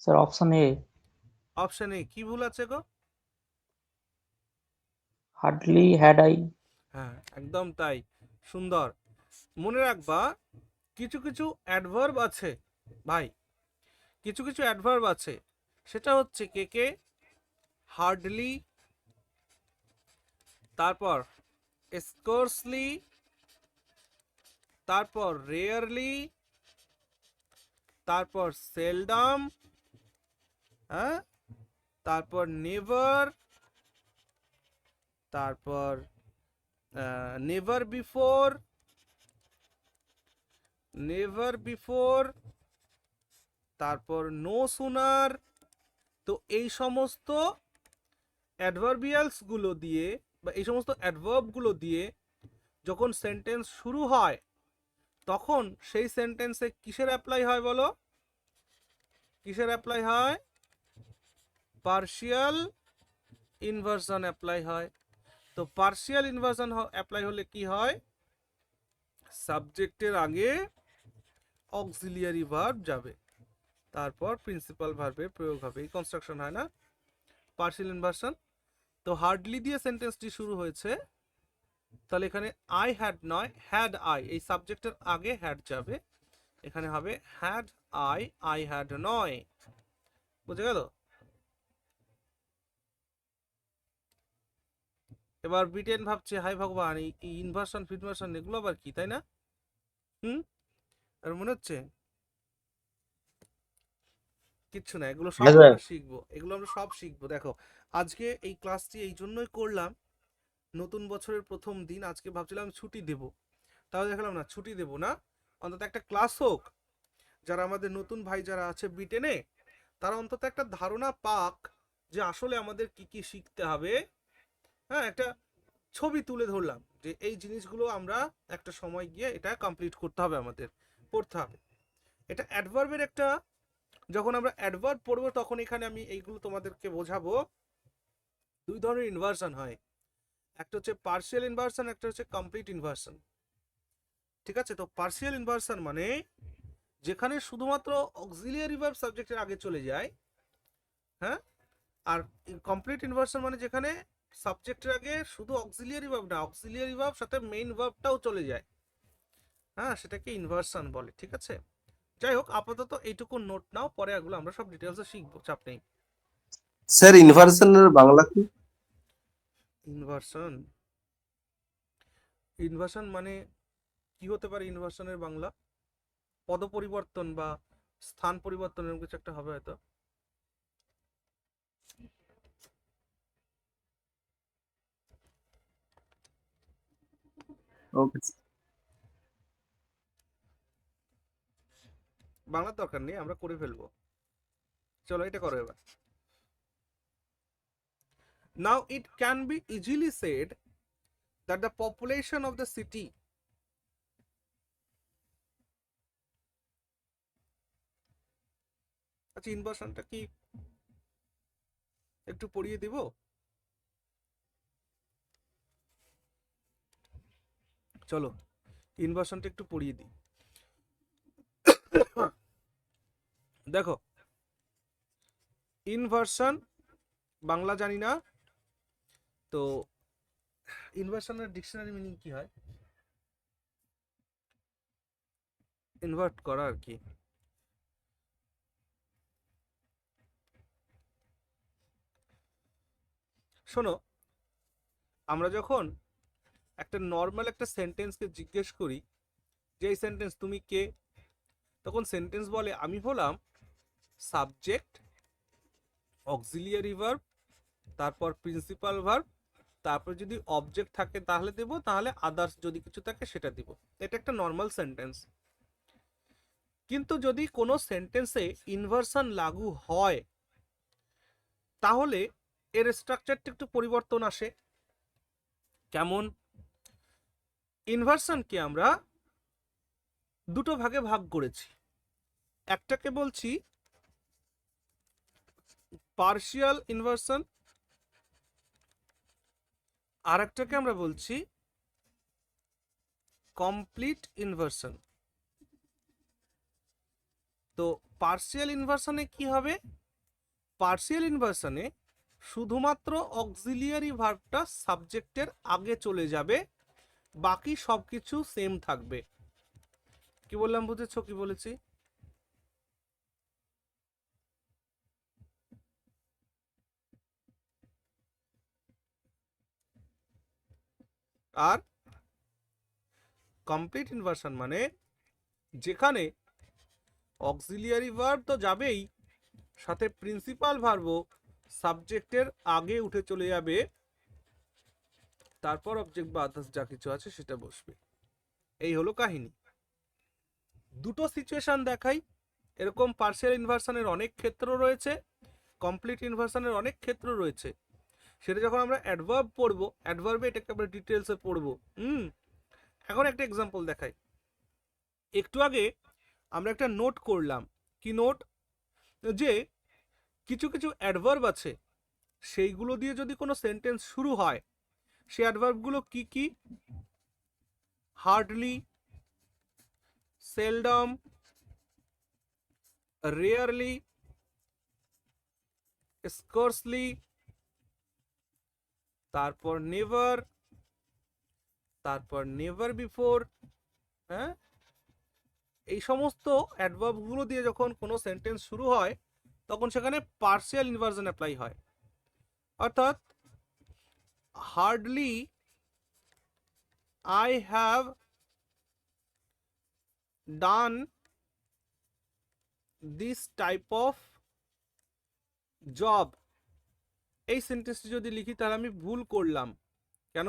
Sir option A, option A কি ভুল আছে গো? Hardly had I. হ্যাঁ একদম তাই, সুন্দর। মনে রাখবা কিছু কিছু অ্যাডভার্ব আছে ভাই, কিছু কিছু অ্যাডভার্ব আছে, সেটা হচ্ছে কে হার্ডলি, তারপর স্কোর্সলি, তারপর রেয়ারলি, তারপর সেলডাম, হ্যাঁ, তারপর নেভার, তারপর নেভার বিফোর, নেভার বিফোর, তারপর নো সুনার। তো এই সমস্ত অ্যাডভার্বিয়ালস গুলো দিয়ে বা এই সমস্ত অ্যাডভার্ব গুলো দিয়ে যখন সেন্টেন্স শুরু হয়, তখন সেই সেন্টেন্সে কিসের অ্যাপ্লাই হয় বলো? কিসের অ্যাপ্লাই হয়? পার্শিয়াল ইনভার্সন অ্যাপ্লাই হয়। তো পার্শিয়াল ইনভার্সন অ্যাপ্লাই হলে কি হয়? সাবজেক্টের আগে অক্সিলিয়ারি ভার্ব যাবে, তারপর প্রিন্সিপাল ভার্বের প্রয়োগ হবে, এই কনস্ট্রাকশন হয় না পার্শিয়াল ইনভার্সন। তো হার্ডলি দিয়ে সেন্টেন্সটি শুরু হয়েছে, তাহলে এখানে আই হ্যাড নয় হ্যাড আই, এই সাবজেক্টের আগে হ্যাড যাবে, এখানে হবে হ্যাড আই হ্যাড নয়। বুঝে গেল? এবার ব্রিটেন ভাবছে হাই ভগবান, এই ইনভার্সন ফিনভার্সন এগুলো আবার কি, তাই না? আর মনে হচ্ছে কিচ্ছু না, এগুলো সব হ্যাঁ স্যার। আমরা শিখবো, এগুলো আমরা সব শিখবো। দেখো আজকে এই ক্লাসটি এই জন্যই করলাম, নতুন বছরের প্রথম দিন, আজকে ভাবছিলাম ছুটি দেব, তাহলে দেখলাম না ছুটি দেব না, অন্তত একটা ক্লাস হোক, যারা আমাদের নতুন ভাই যারা আছে ব্রিটেনে, তারা অন্তত একটা ধারণা পাক যে আসলে আমাদের কি কি শিখতে হবে। হ্যাঁ, একটা ছবি তুলে ধরলাম যে এই জিনিসগুলো আমরা একটা সময় গিয়ে এটা কমপ্লিট করতে হবে, আমাদের পড়তে হবে। এটা অ্যাডভার্বের একটা, যখন আমরা অ্যাডভার্ব পড়বো তখন এখানে আমি এইগুলো তোমাদেরকে বোঝাবো। দুই ধরনের ইনভার্সন হয়, একটা হচ্ছে পার্শিয়াল ইনভার্সন, একটা হচ্ছে কমপ্লিট ইনভার্সন। ঠিক আছে? তো পার্শিয়াল ইনভার্সন মানে যেখানে শুধুমাত্র অক্সিলিয়ারি ভার্ব সাবজেক্টের আগে চলে যায়, হ্যাঁ, আর কমপ্লিট ইনভার্সন মানে যেখানে সাবজেক্টের আগে শুধু অক্সিলিয়ারি ভার্ব না, অক্সিলিয়ারি ভার্ব সাথে মেইন ভার্বটাও চলে যায়, হ্যাঁ, সেটাকে ইনভার্সন বলে, ঠিক আছে। যাই হোক, আপাতত এইটুকু নোট নাও, পরে এগুলো আমরা সব ডিটেলসে শিখবো, চাপ নেই। স্যার ইনভার্সনের বাংলা কি? ইনভার্সন, ইনভার্সন মানে কি হতে পারে? ইনভার্সনের বাংলা পদ পরিবর্তন বা স্থান পরিবর্তন, এরকম কিছু একটা হবে হয়তো। ওকে। বাংলার দরকার নেই, আমরা করে ফেলবো। চলো এটা করো এবার। Now it can be easily said that the population of the city আচ্ছা, ইনভার্সনটা কি একটু পড়িয়ে দিব? চলো ইনভার্সনটা একটু পড়িয়ে দিই। দেখো, ইনভার্সন বাংলা জানি না, তো ইনভার্সনের ডিকশনারি মিনিং কি হয়? ইনভার্ট করা আর কি। শোনো, আমরা যখন একটা নর্মাল একটা সেন্টেন্সকে জিজ্ঞেস করি যে এই সেন্টেন্স তুমি কে, তখন সেন্টেন্স বলে আমি হলাম সাবজেক্ট, অক্সিলিয়ারি ভার্ব, তারপর প্রিন্সিপাল ভার্ব, তারপর যদি অবজেক্ট থাকে তাহলে দেব, তাহলে আদার্স যদি কিছু থাকে সেটা দিব। এটা একটা নর্মাল সেন্টেন্স। কিন্তু যদি কোনো সেন্টেন্সে ইনভার্সন লাগু হয় তাহলে এর স্ট্রাকচারটা একটু পরিবর্তন আসে। কেমন? ইনভার্সনকে আমরা দুটো ভাগে ভাগ করেছি। একটাকে বলছি পার্শিয়াল ইনভার্সন, আর একটাকে আমরা বলছি কমপ্লিট ইনভার্সন। তো পার্শিয়াল ইনভার্সনে কি হবে? পার্শিয়াল ইনভার্সনে শুধুমাত্র অক্সিলিয়ারি ভার্বটা সাবজেক্টের আগে চলে যাবে, বাকি সবকিছু সেম থাকবে। কি বললাম, বুঝেছো কি বলেছি? আর কমপ্লিট ইনভার্সন মানে যেখানে অক্সিলিয়ারি ভার্ব তো যাবেই, সাথে প্রিন্সিপাল ভার্বও সাবজেক্টের আগে উঠে চলে যাবে, তারপর অবজেক্ট বা আদার্স যা কিছু আছে সেটা বসবে। এই হলো কাহিনী। দুটো সিচুয়েশন দেখাই। এরকম পার্শিয়াল ইনভার্সনের অনেক ক্ষেত্র রয়েছে, কমপ্লিট ইনভার্সনের অনেক ক্ষেত্র রয়েছে। সেটা যখন আমরা অ্যাডভার্ব পড়বো, অ্যাডভার্বে এটাকে আমরা ডিটেলসে পড়বো। এখন একটা এক্সাম্পল দেখাই। একটু আগে আমরা একটা নোট করলাম। কি নোট? যে কিছু কিছু অ্যাডভার্ব আছে, সেইগুলো দিয়ে যদি কোনো সেন্টেন্স শুরু হয়, সেই অ্যাডভার্বগুলো কি কি? হার্ডলি, সেলডম, রেয়ারলি, স্কার্সলি, তারপর নেভার, তারপর নেভার বিফোর। হ্যাঁ, এই সমস্ত অ্যাডভার্বগুলো দিয়ে যখন কোনো সেন্টেন্স শুরু হয় তখন সেখানে পার্শিয়াল ইনভার্সন অ্যাপ্লাই হয়। অর্থাৎ hardly I have done this type of job, এই সেন্টেন্সটি যদি লিখি তাহলে আমি ভুল করলাম। কেন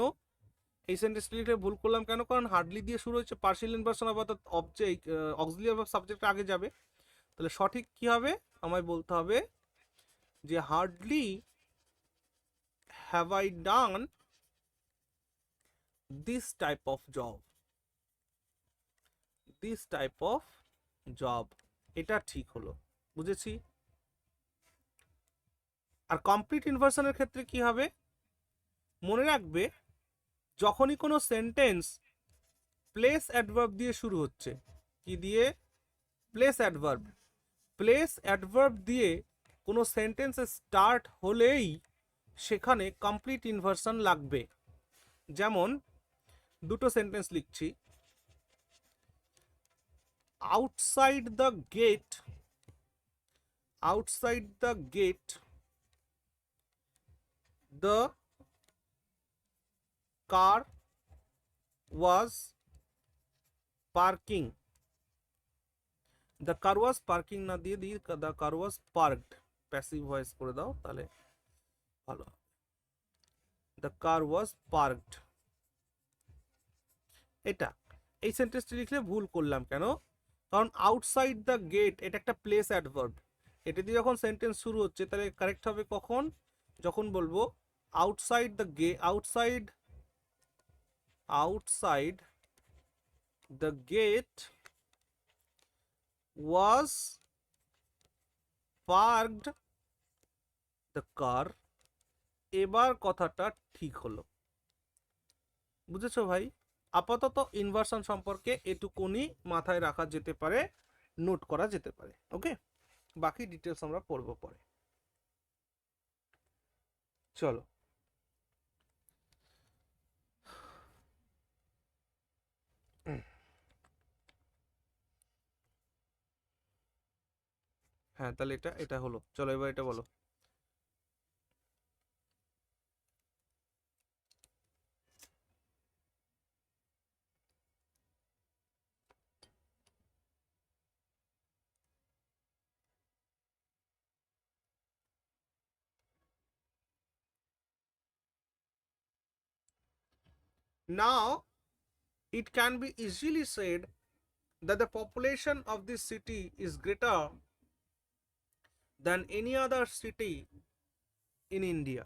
এই সেন্টেন্সটি লিখে ভুল করলাম? কেন? কারণ হার্ডলি দিয়ে শুরু হচ্ছে, পার্শিয়াল ইনভার্সন অর্থাৎ অবজেক্ট অক্সিলিয়ারি ভার্ব সাবজেক্টের আগে যাবে। তাহলে সঠিক কি হবে? আমায় বলতে হবে যে hardly have I done this type of job, this type of job। এটা ঠিক হলো, বুঝেছি। আর কমপ্লিট ইনভার্সনের ক্ষেত্রে কি হবে? মনে রাখবে, যখনই কোনো সেন্টেন্স প্লেস অ্যাডভার্ব দিয়ে শুরু হচ্ছে, কি দিয়ে? Place adverb. প্লেস অ্যাডভার্ব দিয়ে কোনো সেন্টেন্স স্টার্ট হলেই সেখানে কমপ্লিট ইনভার্সন লাগবে। যেমন দুটো সেন্টেন্স লিখছি, outside the gate, outside the gate the car was parking, the car was parking না দিয়ে দিই the car was parked, passive voice করে দাও তাহলে ভালো। the car was parked, এটা এই সেন্টেন্সটি লিখলে ভুল করলাম কেন? কারণ আউটসাইড দ্য গেট এটা একটা প্লেস অ্যাডভার্ব, এটা দিয়ে যখন সেন্টেন্স শুরু হচ্ছে তাহলে কারেক্ট হবে কখন? যখন বলবো outside the gate, outside the gate was parked the car. এবার কথাটা ঠিক হলো, বুঝেছো ভাই? আপাতত ইনভার্সন সম্পর্কে এটুকুনি মাথায় রাখা যেতে পারে, নোট করা যেতে পারে। ওকে, বাকি ডিটেলস আমরা পড়বো পরে। চলো, হ্যাঁ তাহলে এটা এটা হলো। চলো এবার এটা বলো। Now it can be easily said that the population of this city is greater than any other city in India.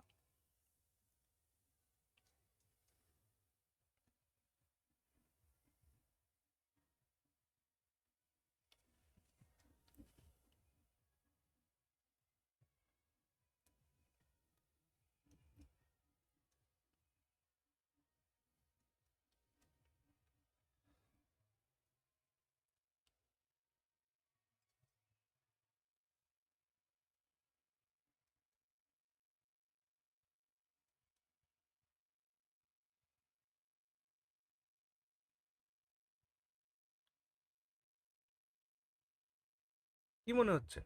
কি মনে হচ্ছে?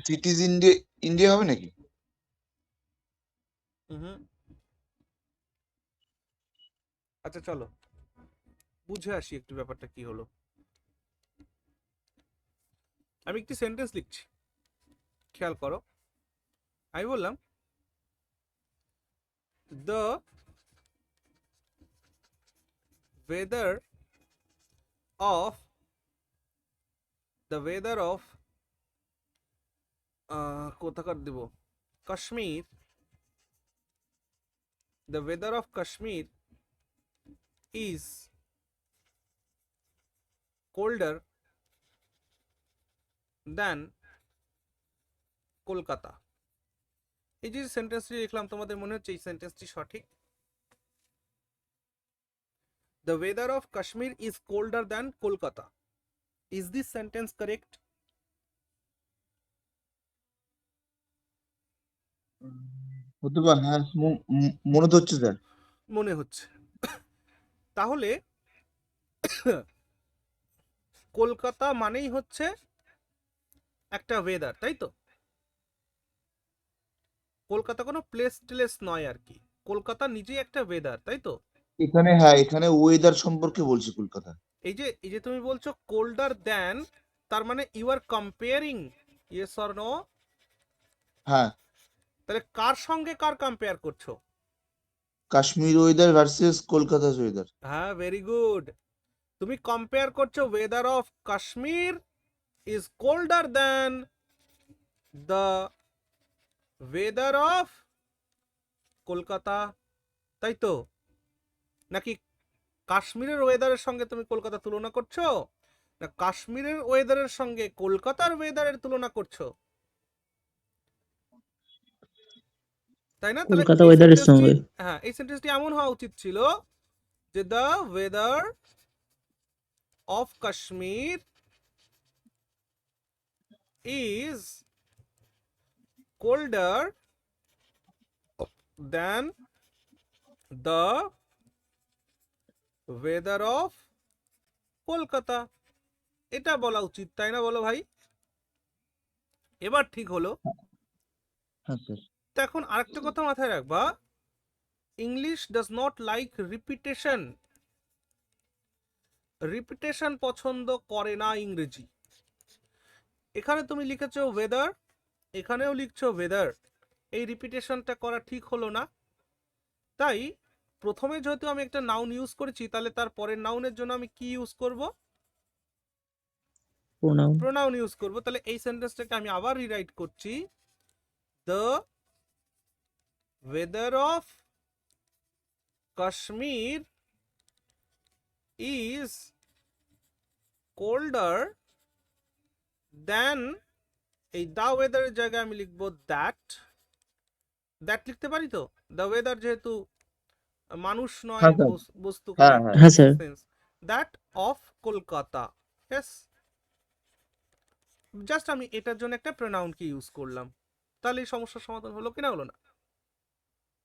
সিটিজ ইন্ডিয়া হবে নাকি? আচ্ছা চলো বুঝে আসি একটু ব্যাপারটা কি হলো। আমি একটি সেন্টেন্স লিখছি, খেয়াল করো। আমি বললাম দ্য weather of কোথাকার দেব, Kashmir, the weather of Kashmir is colder than Kolkata. এই যে সেন্টেন্সটি লিখলাম তোমাদের মনে হচ্ছে এই সেন্টেন্সটি সঠিক? The weather of Kashmir is colder than Kolkata. Is this sentence correct? হতে পারে, হ্যাঁ মনে তো হচ্ছে স্যার। মনে হচ্ছে। তাহলে কলকাতা মানেই হচ্ছে একটা ওয়েদার, তাই তো? কলকাতা কোনো প্লেস টেলেস নয় আর কি, কলকাতা নিজেই একটা ওয়েদার, তাই তো? এখানে হ্যাঁ, এখানে ওয়েদার সম্পর্কে বলছি কলকাতা। এই যে তুমি বলছো কোল্ডার দ্যান, তার মানে you are comparing, yes or no? হ্যাঁ, তাহলে কার সঙ্গে কার কম্পেয়ার করছো? Kashmir weather versus Kolkata weather. হ্যাঁ, ভেরি গুড। তুমি কম্পেয়ার করছো weather of Kashmir is colder than the weather of Kolkata, তাই তো? নাকি কাশ্মীরের ওয়েদারের সঙ্গে তুমি কলকাতা তুলনা করছো, না কাশ্মীরের ওয়েদারের সঙ্গে কলকাতার ওয়েদারের তুলনা করছো? তাই না? তাহলে কলকাতা এই ওয়েদারের সেন্টেন্সটি, সঙ্গে হ্যাঁ এই সেন্টেন্সটি এমন হওয়া উচিত ছিল যে the weather of Kashmir is colder than the weather of Kolkata. এটা বলা উচিত, তাই না বলো ভাই? এবার ঠিক হলো। হ্যাঁ স্যার। তো এখন আরেকটা কথা মাথায় রাখবা, English does not like repetition. Repetition পছন্দ করে না ইংরেজি। এখানে তুমি লিখেছো ওয়েদার, এখানেও লিখছো ওয়েদার, এই রিপিটেশনটা করা ঠিক হলো না। তাই প্রথমে যেহেতু আমি একটা নাউন ইউজ করেছি, তাহলে তার পরের নাউনের জন্য আমি কি ইউজ করব? pronoun. প্রোনাউন ইউজ করব। তাহলে এই সেন্টেন্সটাকে আমি আবার রিরাইট করছি, the weather of Kashmir is colder than, এই দ্য ওয়েদারের জায়গায় আমি লিখবো দ্যাট। দ্যাট লিখতে পারি তো? দ্য ওয়েদার যেহেতু মানুষ নয়, হ্যাঁ স্যার। বস্তু হ্যাঁ হ্যাঁ। হ্যাঁ sir. That of Kolkata. Yes, just আমি এটার জন্য একটা প্রোনাউন কি ইউজ করলাম। তাহলে এই সমস্যার সমাধান হলো কিনা? হলো না।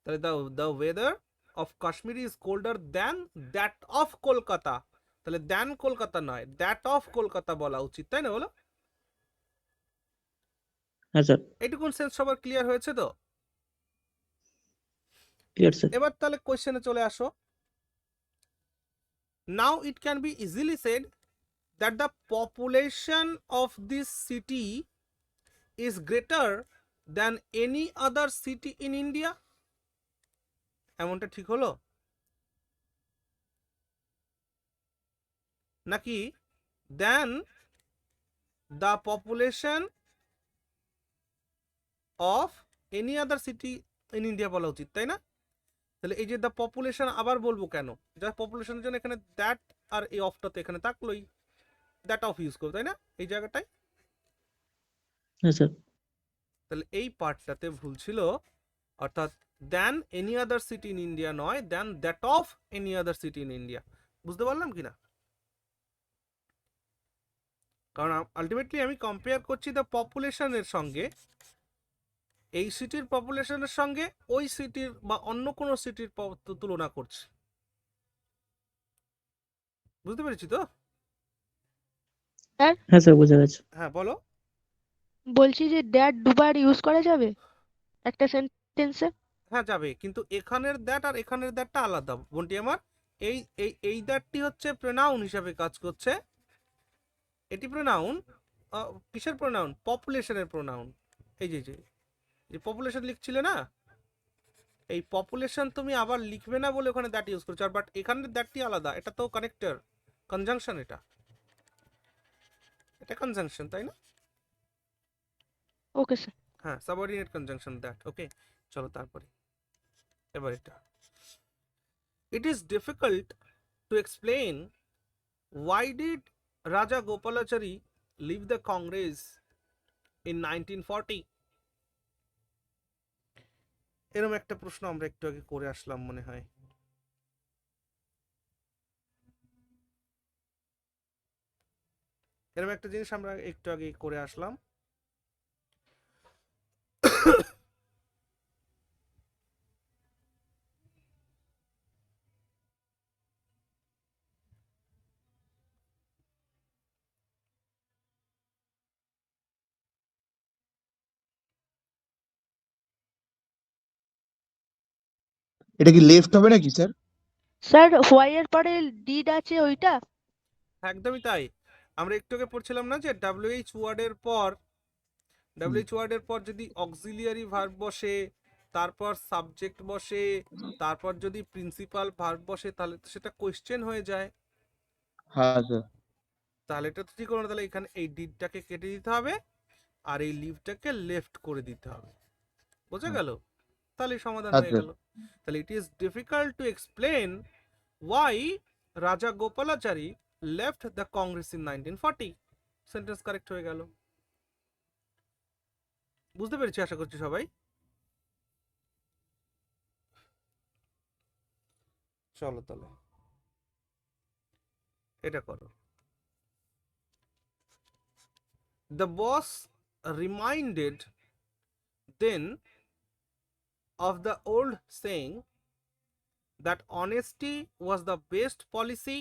তাহলে the weather of Kashmir is colder than that of Kolkata. তাহলে দ্যান কলকাতা নয়, দ্যাট অফ কলকাতা বলা উচিত, তাই না বলো? হ্যাঁ স্যার, এইটুকুন সেন্স সবার ক্লিয়ার হয়েছে তো? Clear sir. এবার তাহলে কোশ্চেনে চলে আসো। Now it can be easily said that the population of this city is greater than any other city in India. এমনটা ঠিক হলো নাকি than the population of any other city in India বলা উচিত, তাই না? তাহলে এই যে দ্য পপুলেশন আবার বলবো কেন? যা পপুলেশনের জন্য এখানে দ্যাট আর এই অফটা তো এখানে থাকলোই, দ্যাট অফ ইউজ করবো, তাই না এই জায়গাটায়? হ্যাঁ স্যার। তাহলে এই পার্টটাতে ভুল ছিল, অর্থাৎ than any other city in India নয়, than that of any other city in India. বুঝতে পারলাম কিনা? কারণ আলটিমেটলি আমি কম্পেয়ার করছি দ্য পপুলেশনের সঙ্গে, এই সিটির পপুলেশনের সঙ্গে ওই সিটির বা অন্য কোনো সিটির তুলনা করছি। বুঝতে পেরেছি তো? হ্যাঁ স্যার, বোঝা গেছে। হ্যাঁ বলো। বলছি যে দ্যাট দুবার ইউজ করা যাবে একটা সেন্টেন্সে? হ্যাঁ যাবে, কিন্তু এখানের দ্যাট আর এখানের দ্যাটটা আলাদা বন্টি আমার। এই এই এই দ্যাটটি হচ্ছে প্রোনাউন হিসাবে কাজ করছে। এটি প্রোনাউন, কিসের প্রোনাউন? পপুলেশনের প্রোনাউন। এই যে যে পপুলেশন লিখছিলে না, এই পপুলেশন তুমি আবার লিখবে না বলে ওখানে দ্যাট ইউজ করছো, বাট এখানের দ্যাটটি আলাদা। এটা তো কানেক্টর, কনজাংশন, এটা এটা কনজাংশন, তাই না? Okay sir. হ্যাঁ, সাবঅর্ডিনেট কনজাংশন দ্যাট। ওকে, চলো তারপরে এবার এটা। ইট is difficult to explain why did Raja Gopalachari leave the Congress in 1940? এরকম একটা প্রশ্ন আমরা একটু আগে করে আসলাম মনে হয়। এরকম একটা জিনিস আমরা একটু আগে করে আসলাম। এটা কি লেফট হবে নাকি স্যার? স্যার হোয়াই এর পরে ডিড আছে ওইটা? একদমই তাই। আমরা একটু আগে পড়ছিলাম না যে WH ওয়ার্ডের পর, WH ওয়ার্ডের পর যদি অক্সিলিয়ারি ভার্ব বসে, তারপর সাবজেক্ট বসে, তারপর যদি প্রিন্সিপাল ভার্ব বসে, তাহলে তো সেটা কোয়েশ্চেন হয়ে যায়। হ্যাঁ স্যার। তাহলে এটা তো ঠিক হলো না। তাহলে এখানে এই ডিডটাকে কেটে দিতে হবে আর এই লিভটাকে লেফট করে দিতে হবে। বোঝা গেল? তাহলে সমাধান হয়ে আচ্ছা। গেল। তাহলে it is difficult to explain why Raja Gopalachari left the Congress in 1940। Sentence correct হয়ে গেল। বুঝতে পেরেছি আশা করছি সবাই। চলো তাহলে এটা করো। The boss reminded then of the old saying that honesty was the best policy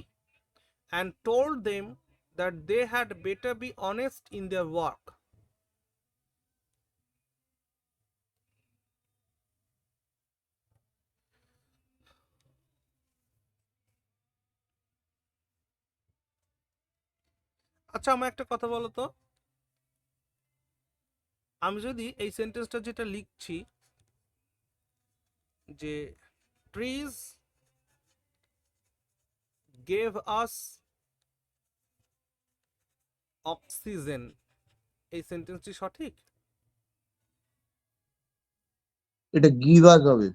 and told them that they had better be honest in their work. আচ্ছা আমার একটা কথা বলো তো, আমি যদি এই সেন্টেন্সটা যেটা লিখছি যে ট্রিজ গেভ আস অক্সিজেন, এই সেন্টেন্সটি সঠিক? এটা গিভাস হবে।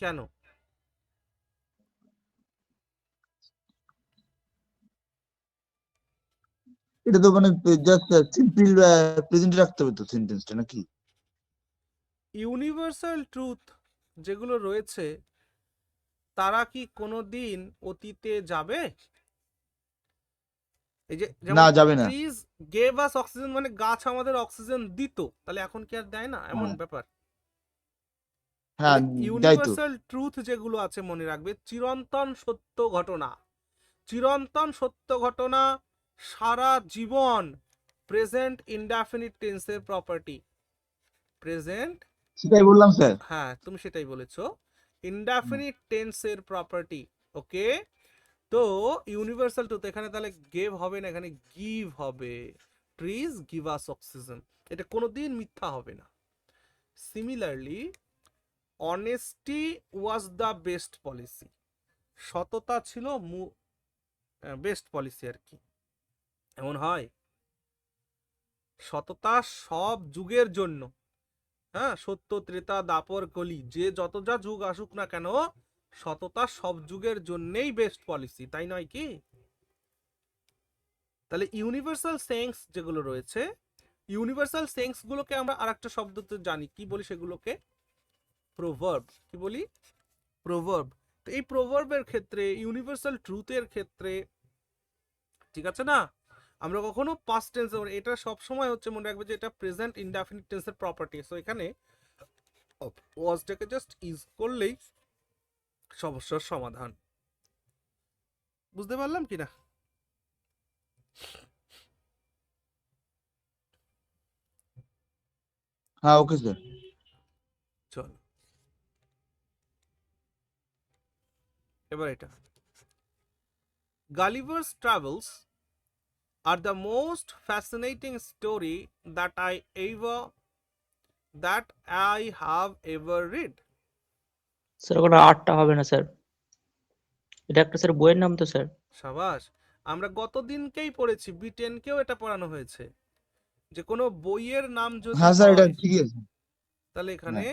কেন? এটা তো মানে জাস্ট সিম্পল প্রেজেন্ট রাখতে হবে তো সেন্টেন্সটা, নাকি? ইউনিভার্সাল ট্রুথ যেগুলো রয়েছে তারা কি কোনোদিন অতীতে যাবে? এই যে না, যেমন যাবে না। ট্রিজ গেভ আস অক্সিজেন মানে গাছ আমাদের অক্সিজেন দিত, তাহলে এখন কি আর দেয় না, এমন হ্যাঁ। ব্যাপার। হ্যাঁ, তাই তো। ইউনিভার্সাল ট্রুথ যেগুলো আছে মনে রাখবে চিরন্তন সত্য ঘটনা, চিরন্তন সত্য ঘটনা সারা জীবন প্রেজেন্ট ইনডেফিনিট টেন্সের প্রপার্টি। প্রেজেন্ট, সেটাই বললাম স্যার। হ্যাঁ তুমি সেটাই বলেছো, ইনডেফিনিট টেন্সের প্রপার্টি। ওকে, তো ইউনিভার্সাল ট্রুথ এখানে তাহলে গেভ হবে না, এখানে গিভ হবে। ট্রিজ গিভ আস অক্সিজেন, এটা কোনোদিন মিথ্যা হবে না। Similarly honesty was the best policy, সততা ছিল বেস্ট পলিসি আর কি। এমন হয় সততা সব যুগের জন্য, হ্যাঁ সত্য ত্রেতা দাপর কলি যে যত যা যুগ আসুক না কেন সততা সব যুগের জন্যই বেস্ট পলিসি, তাই নয় কি? তাহলে ইউনিভার্সাল সেন্স যেগুলো রয়েছে, ইউনিভার্সাল সেন্স গুলোকে আমরা আরেকটা শব্দতে জানি, কি বলি সেগুলোকে? প্রোভার্ব। কি বলি? প্রোভার্ব। তো এই প্রোভার্বের ক্ষেত্রে, ইউনিভার্সাল ট্রুথের ক্ষেত্রে, ঠিক আছে না, আমরা কখনো পাস্ট টেন্স, এটা সব সময় হচ্ছে মনে রাখবে যে এটা প্রেজেন্ট ইনডেফিনিট টেন্সের প্রপার্টি। সো এখানে ওয়াজটাকে জাস্ট ইউজ করলেই সমস্যার সমাধান। বুঝতে পারলাম কি না? হ্যাঁ, ওকে স্যার। চল এবার এটা, Gulliver's Travels are the most fascinating story that I have ever read. Sir ওখানে আটটা হবে না স্যার, এটা একটা স্যার বইয়ের নাম তো স্যার। সাবাস, আমরা গত দিনকেই পড়েছি, B10 কেও এটা পড়ানো হয়েছে যে কোনো বইয়ের নাম যদি হ্যাঁ স্যার, এটা হয় ঠিকই আছে। তাহলে এখানে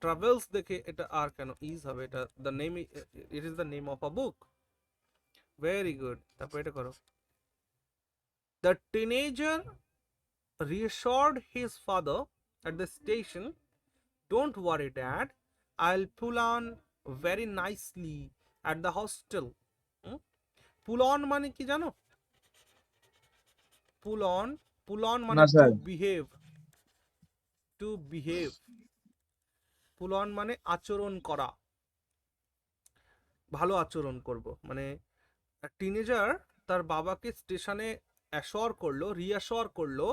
ট্রাভেলস দেখে এটা আর কেন ইজ হবে, এটা the name, it is the name of a book. Very good. তারপর এটা করো, the teenager reassured his father at the station, "Don't worry, Dad. I'll pull on very nicely at the hostel." Pull on মানে কি জানো? Pull on মানে না to sir. behave, to behave. Pull on মানে আচরণ করা, ভালো আচরণ করব। মানে টিনেজার তার বাবাকে স্টেশনে অ্যাশোর করলো, রিঅ্যাশোর করলো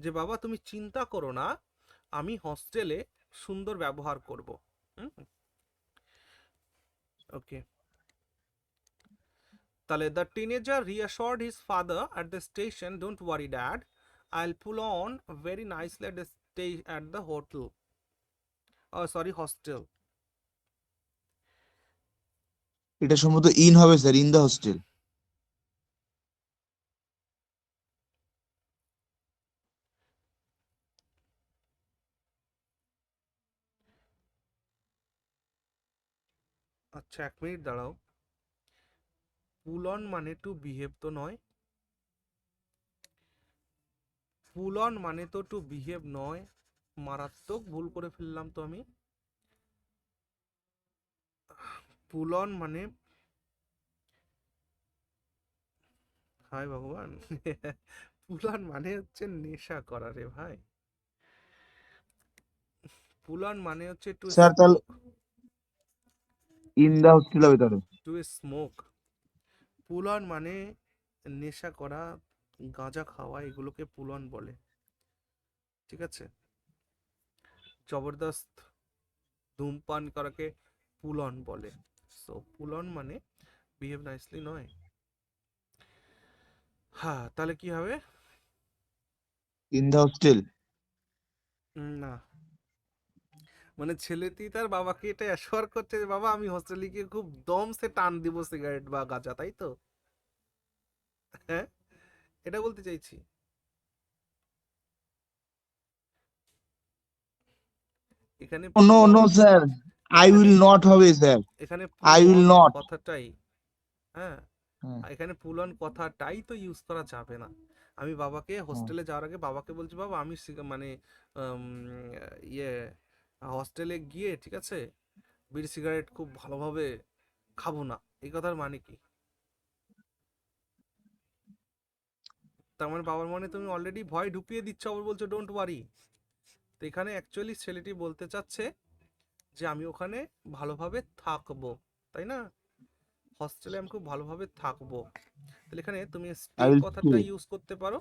যে বাবা তুমি চিন্তা করো না, আমি হস্টেলে সুন্দর ব্যবহার করব। ওকে, তাহলে the teenager reassured his father at the station, don't worry dad, I will pull on very nicely at the hotel, sorry hostel. এটা সম্ভবত ইন হবে স্যার, ইন দ্য হোস্টেল। আচ্ছা এক মিনিট দাঁড়াও, পুল অন মানে টু বিহেভ তো নয়, পুল on মানে তো টু বিহেভ নয়, মারাত্মক ভুল করে ফেললাম তো আমি। পুল অন মানে, হায় ভগবান, পুলন মানে হচ্ছে নেশা করা রে ভাই। পুলন মানে হচ্ছে টু স্যার তাহলে স্মোক, ইন দা হোস্টেল হবে তাহলে। To smoke. পুলন মানে নেশা করা, গাঁজা খাওয়া, এগুলোকে পুলন বলে, ঠিক আছে? জবরদস্ত ধূমপান করাকে পুলন বলে। সো পুলন মানে বিহেভ নাইসলি নয়। হ্যাঁ, তাহলে কি হবে? In the hostel. না, মানে ছেলেটি তার বাবাকে এটা অ্যাসিওর করছে যে বাবা আমি হোস্টেলে গিয়ে খুব দম সে টান দিব সিগারেট বা গাঁজা, তাই তো? হ্যাঁ, এটা বলতে চাইছি। এখানে নো পুলন, নো স্যার, আই এখানে উইল নট হবে স্যার, এখানে আই উইল পুলন নট। কথাটাই, হ্যাঁ, এখানে পুলন কথাটাই তো ইউজ করা যাবে না। আমি বাবাকে হোস্টেলে যাওয়ার আগে বাবাকে বলছি বাবা আমি মানে উম, ইয়ে হস্টেলে গিয়ে, ঠিক আছে, বিড়ি সিগারেট খুব ভালোভাবে খাবো না, এই কথার মানে কি? তার মানে বাবার মনে তুমি অলরেডি ভয় ঢুকিয়ে দিচ্ছ, আবার বলছো ডোন্ট ওয়ারি। তো এখানে অ্যাকচুয়ালি ছেলেটি বলতে চাচ্ছে যে আমি ওখানে ভালোভাবে থাকবো, তাই না? হস্টেলে আমি খুব ভালোভাবে থাকবো। তাহলে এখানে তুমি স্টে আই উইল কথাটা ইউজ করতে পারো,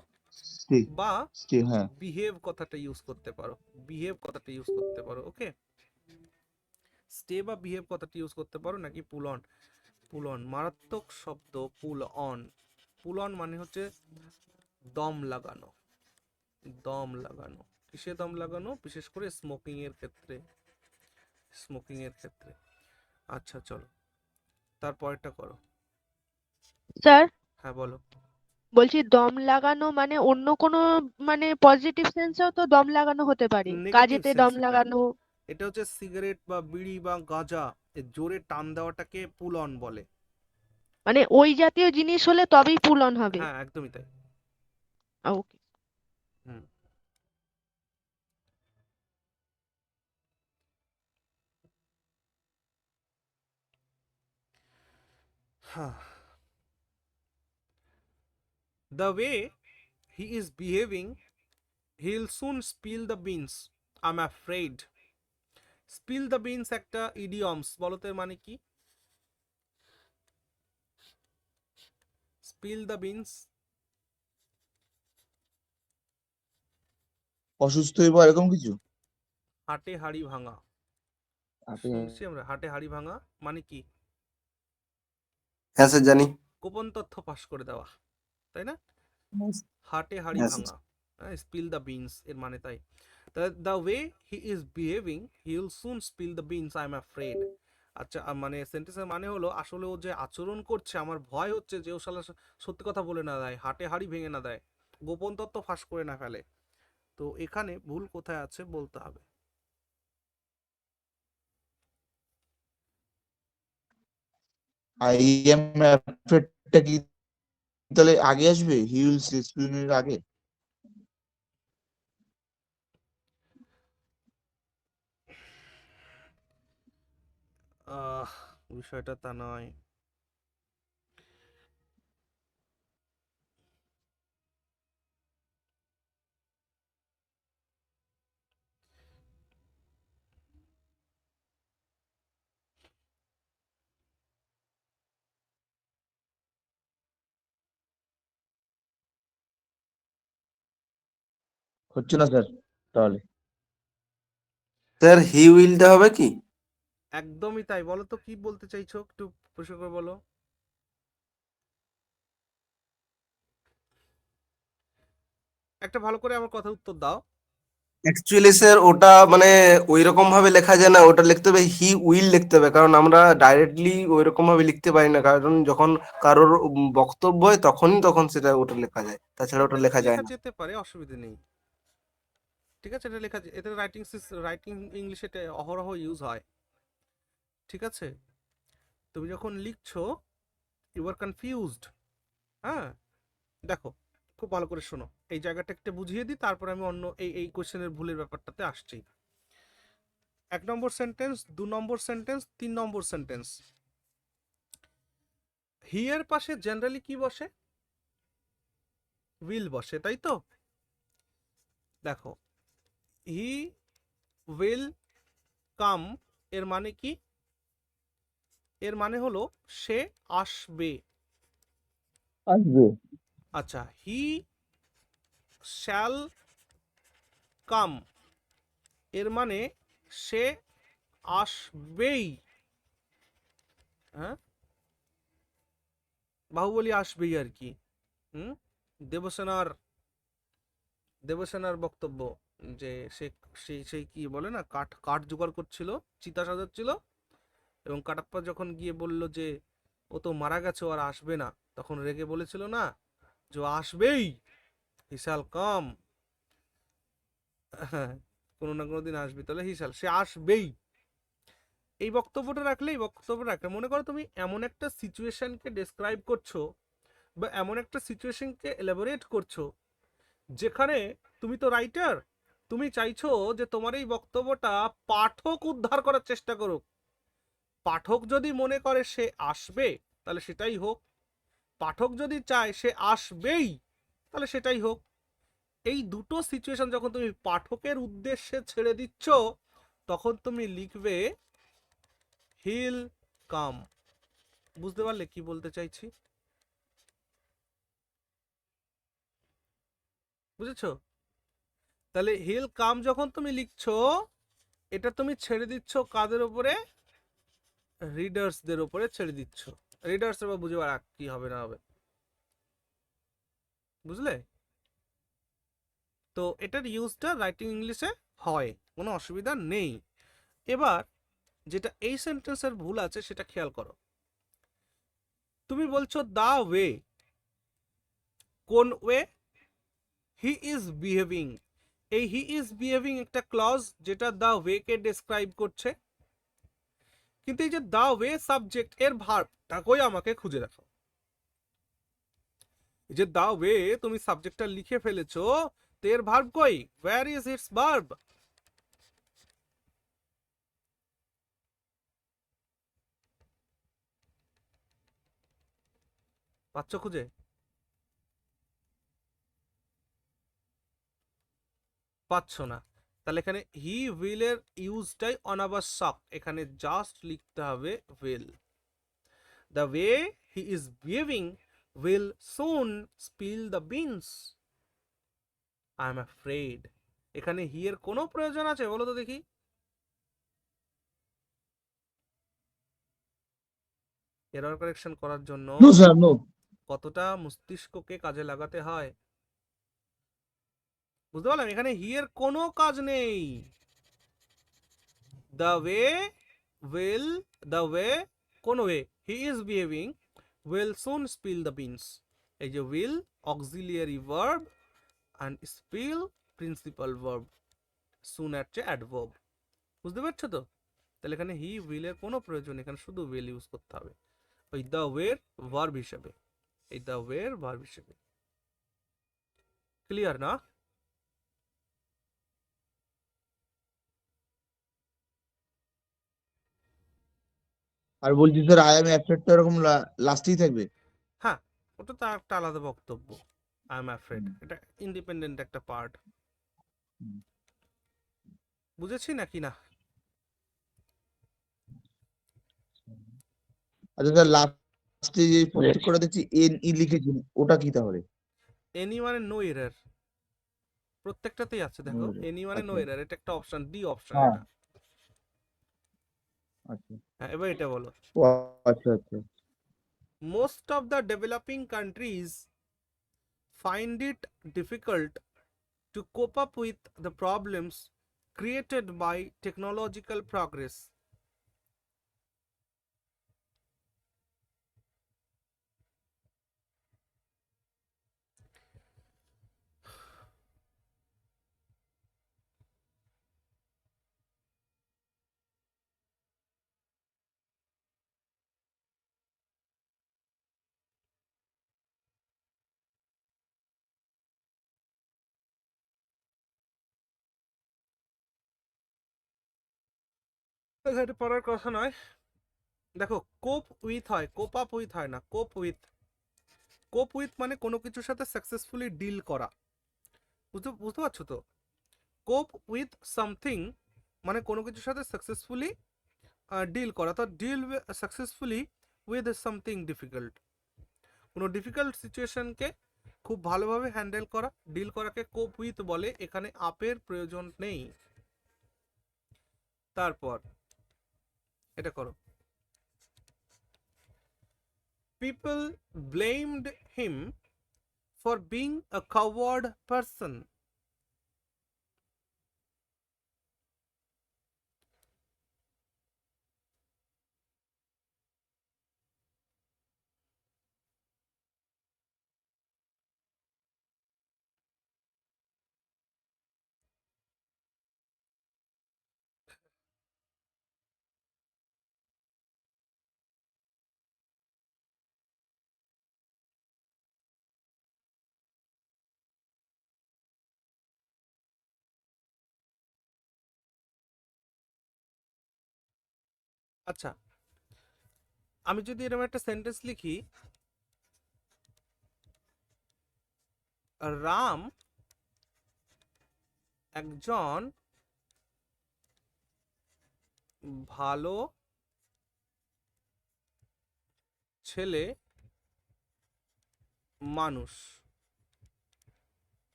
স্টে, বা স্টে, হ্যাঁ। বিহেভ কথাটা ইউজ করতে পারো, বিহেভ কথাটা ইউজ করতে পারো। ওকে, স্টে বা বিহেভ কথাটা ইউজ করতে পারো, নাকি পুল অন। পুল অন মারাত্মক শব্দ, পুল অন। পুল অন মানে হচ্ছে দম লাগানো, দম লাগানো। কিসে দম লাগানো? বিশেষ করে স্মোকিং এর ক্ষেত্রে, স্মোকিং এর ক্ষেত্রে। আচ্ছা চলো, তারপরটা করো। স্যার হ্যাঁ বলো। বলছি দম লাগানো মানে অন্য কোনো মানে পজিটিভ সেন্সেও তো দম লাগানো হতে পারে, নেগেটিভ কাজেতে সেন্স দম এটা, লাগানো। এটা হচ্ছে সিগারেট বা বিড়ি বা গাঁজা এর জোরে টান দেওয়াটাকে পুল অন বলে। মানে ওই জাতীয় জিনিস হলে তবেই পুল অন হবে। হ্যাঁ একদমই তাই। ওকে। হুম। হ্যাঁ, the way he is behaving, he'll soon spill the beans, I'm afraid. spill the beans একটা ইডিয়মস, বলো তো এর মানে কি? spill the beans, অসুস্থ হইব এরকম কিছু। হাটে হাড়ি ভাঙা। শুনছি আমরা হাটে হাড়ি ভাঙা মানে কি? হ্যাঁ স্যার জানি। গোপন তথ্য ফাঁস করে দেওয়া, তাই না? হাটে হাড়ি হ্যাঁ স্যার। ভাঙা, স্পিল দ্য বিনস এর মানে তাই। The way he is behaving he will soon spill the beans, I am afraid. আচ্ছা, মানে সেন্টেন্সের মানে হলো আসলে ও যে আচরণ করছে আমার ভয় হচ্ছে যে ও শালা সত্যি কথা বলে না দেয়, হাটে হাড়ি ভেঙে না দেয়, গোপন তথ্য ফাঁস করে না ফেলে। তো এখানে ভুল কোথায় আছে বলতে হবে। আই এম অ্যাফ্রেডটা কি তাহলে আগে আসবে, হি উইল এর আগে? আহ বিষয়টা তা নয়। হচ্ছে না স্যার তাহলে। স্যার হি উইলটা হবে কি? একদমই তাই। বলো তো কি বলতে চাইছো, একটু পরিষ্কার করে বলো। একটা ভালো করে আমার কথা উত্তর দাও। অ্যাকচুয়ালি স্যার ওটা মানে ওই রকম ভাবে লেখা যায় না, ওটা লিখতে হবে হি উইল লিখতে হবে, কারণ আমরা ডাইরেক্টলি ওই রকম ভাবে লিখতে পারি না, কারণ যখন কারোর বক্তব্য হয় তখন সেটা ওটা লেখা যায়, তাছাড়া ওটা এটা লেখা যায় লেখা না। যেতে পারে, অসুবিধা নেই, ঠিক আছে? এটা লেখা এটা রাইটিং ইংলিশে এটা অহরহ ইউজ হয়, ঠিক আছে? তুমি যখন লিখছো ইউ আর কনফিউজড, হ্যাঁ, দেখো খুব ভালো করে শোনো, এই জায়গাটা একটা বুঝিয়ে দিই, তারপর আমি অন্য এই কোশ্চেনের ভুলের ব্যাপারটাতে আসছি। 1 নম্বর সেন্টেন্স, 2 নম্বর সেন্টেন্স, 3 নম্বর সেন্টেন্স। হি এর পাশে জেনারেলি কি বসে? উইল বসে, তাই তো? দেখো, হি উইল কাম এর মানে কি? এর মানে হলো সে আসবে। আসবে। আচ্ছা, হি শ্যাল কাম এর মানে সে আসবেই। হ্যাঁ, বাহুবলী আসবেই আর কি। হুম, দেবসেনার দেবসেনার বক্তব্য যে সে সেই কি বলে না, কাঠ কাঠ জোগাড় করছিল, চিতা সাজাচ্ছিল, এবং কাটাপ্পা যখন গিয়ে বলল যে ও তো মারা গেছে, ও আর আসবে না, তখন রেগে বলেছিল না যে ও আসবেই, হি শ্যাল কাম। হ্যাঁ, কোনো না কোনো দিন আসবে, তাহলে হি শ্যাল, সে আসবেই। এই বক্তব্যটা রাখলে, এই বক্তব্য রাখলে, মনে করো তুমি এমন একটা সিচুয়েশনকে ডেসক্রাইব করছো বা এমন একটা সিচুয়েশনকে এলাবোরেট করছো যেখানে তুমি তো রাইটার, তুমি চাইছো যে তোমার এই বক্তব্যটা পাঠক উদ্ধার করার চেষ্টা করুক। পাঠক যদি মনে করে সে আসবে, তাহলে সেটাই হোক। পাঠক যদি চায় সে আসবেই, তাহলে সেটাই হোক। এই দুটো সিচুয়েশন যখন তুমি পাঠকের উদ্দেশ্যে ছেড়ে দিচ্ছ, তখন তুমি লিখবে হিল কাম। বুঝতে পারলে কি বলতে চাইছি? বুঝেছো? তাহলে হিল কাম যখন তুমি লিখছো, এটা তুমি ছেড়ে দিচ্ছ কাদের উপরে? রিডার্সদের উপরে ছেড়ে দিচ্ছ। রিডার্স এবার বুঝে কি হবে না হবে, বুঝলে? তো এটার ইউজটা রাইটিং ইংলিশে হয়, কোনো অসুবিধা নেই। এবার যেটা এই সেন্টেন্সের ভুল আছে সেটা খেয়াল করো। তুমি বলছো দা ওয়ে, কোন ওয়ে? He is behaving. এই হি ইজ বিহেভিং একটা ক্লজ যেটা দা ওয়ে কে ডেসক্রাইব করছে, কিন্তু এই যে দা ওয়ে সাবজেক্ট, এর ভার্বটা কই আমাকে খুঁজে দেখো। এই যে দা ওয়ে তুমি সাবজেক্টটা লিখে ফেলেছো, তো এর ভার্ব কই? Where is it's verb? পাচ্ছ খুঁজে? পাচ্ছ না? তাহলে এখানে হি উইল এর ইউজটাই অনাবশ্যক, এখানে জাস্ট লিখতে হবে will. The way he is behaving will soon spill the beans. I am afraid. এখানে হি এর কোনো প্রয়োজন আছে বলো তো দেখি? এরর কারেকশন করার জন্য নো স্যার, নো। কতটা মস্তিষ্ককে কাজে লাগাতে হয়, বুঝতে পারলাম? এখানে হি এর কোনো কাজ নেই। The way will, the way কোন way? He is behaving will soon spill the beans. এই যে will auxiliary verb and spill principal verb, soon হচ্ছে অ্যাডভার্ব। বুঝতে পারছো তো? তাহলে এখানে হি উইল এর কোনো প্রয়োজন, এখানে শুধু উইল ইউজ করতে হবে ওই দ্য ওয়ের ভার্ব হিসেবে, এই দ্য ওয়ের ভার্ব হিসেবে। ক্লিয়ার না? আর বলছি স্যার, আই এম অ্যাফ্রেড তো এরকম লাস্টেই থাকবে। হ্যাঁ, ওটা তো একটা আলাদা বক্তব্য। আই এম অ্যাফ্রেড এটা ইন্ডিপেন্ডেন্ট একটা পার্ট। বুঝেছি নাকি না? আচ্ছা স্যার, লাস্টে যে প্রত্যেকটা দেখছি এন ই লিখেছেন, ওটা কি তাহলে? এনি মানে নো এরার, প্রত্যেকটাতেই আছে দেখো, এনি মানে নো আচ্ছা। এরার, এটা একটা অপশন, ডি অপশন হ্যাঁ। এটা। আচ্ছা। হ্যাঁ, এবার এটা বলো। ও আচ্ছা আচ্ছা। Most of the developing countries find it difficult to cope up with the problems created by technological progress. এটা পড়ার কথা নয়। দেখো, কোপ উইথ হয়, কোপ আপ উইথ হয় না, কোপ উইথ। কোপ উইথ মানে কোনো কিছুর সাথে সাকসেসফুলি ডিল করা, বুঝতে বুঝতে পারছো তো? কোপ উইথ সামথিং মানে কোনো কিছুর সাথে সাকসেসফুলি ডিল করা, তো deal successfully with something difficult, কোনো ডিফিকাল্ট সিচুয়েশনকে খুব ভালোভাবে হ্যান্ডেল করা, ডিল করাকে কোপ উইথ বলে, এখানে আপের প্রয়োজন নেই। তারপর এটা করো, people blamed him for being a coward person. আচ্ছা, আমি যদি এরকম একটা সেন্টেন্স লিখি, রাম একজন ভালো ছেলে মানুষ,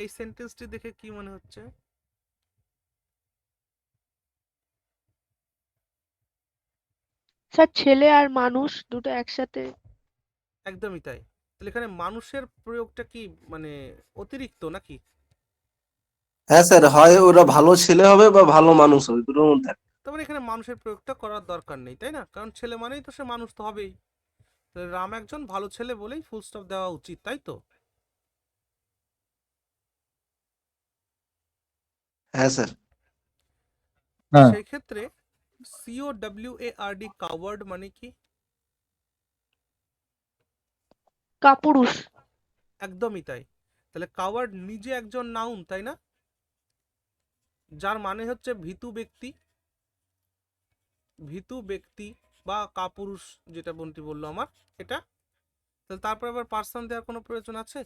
এই সেন্টেন্সটি দেখে কি মনে হচ্ছে? স্যার ছেলে আর মানুষ দুটো একসাথে। একদমই তাই। তাহলে এখানে মানুষের প্রয়োগটা কি মানে অতিরিক্ত নাকি? হ্যাঁ স্যার, হয় ওরা ভালো ছেলে হবে বা ভালো মানুষ হবে, দুটোর মধ্যে একটা। তার মানে এখানে মানুষের প্রয়োগটা করার দরকার নেই, তাই না? কারণ ছেলে মানেই তো সে মানুষ তো হবেই। তাহলে রাম একজন ভালো ছেলে বলেই ফুল স্টপ দেওয়া উচিত, তাই তো? হ্যাঁ স্যার। হ্যাঁ সেই ক্ষেত্রে COWARD কাওয়ার্ড মানে কি? কাপুরুষ। একদমই তাই। তাহলে কাওয়ার্ড নিজে একজন নাউন, তাই না? যার মানে হচ্ছে ভীতু ব্যক্তি, ভীতু ব্যক্তি বা কাপুরুষ, যেটা বন্টি বললো আমার, এটা। তাহলে তারপর আবার পার্সন দেওয়ার কোনো প্রয়োজন আছে?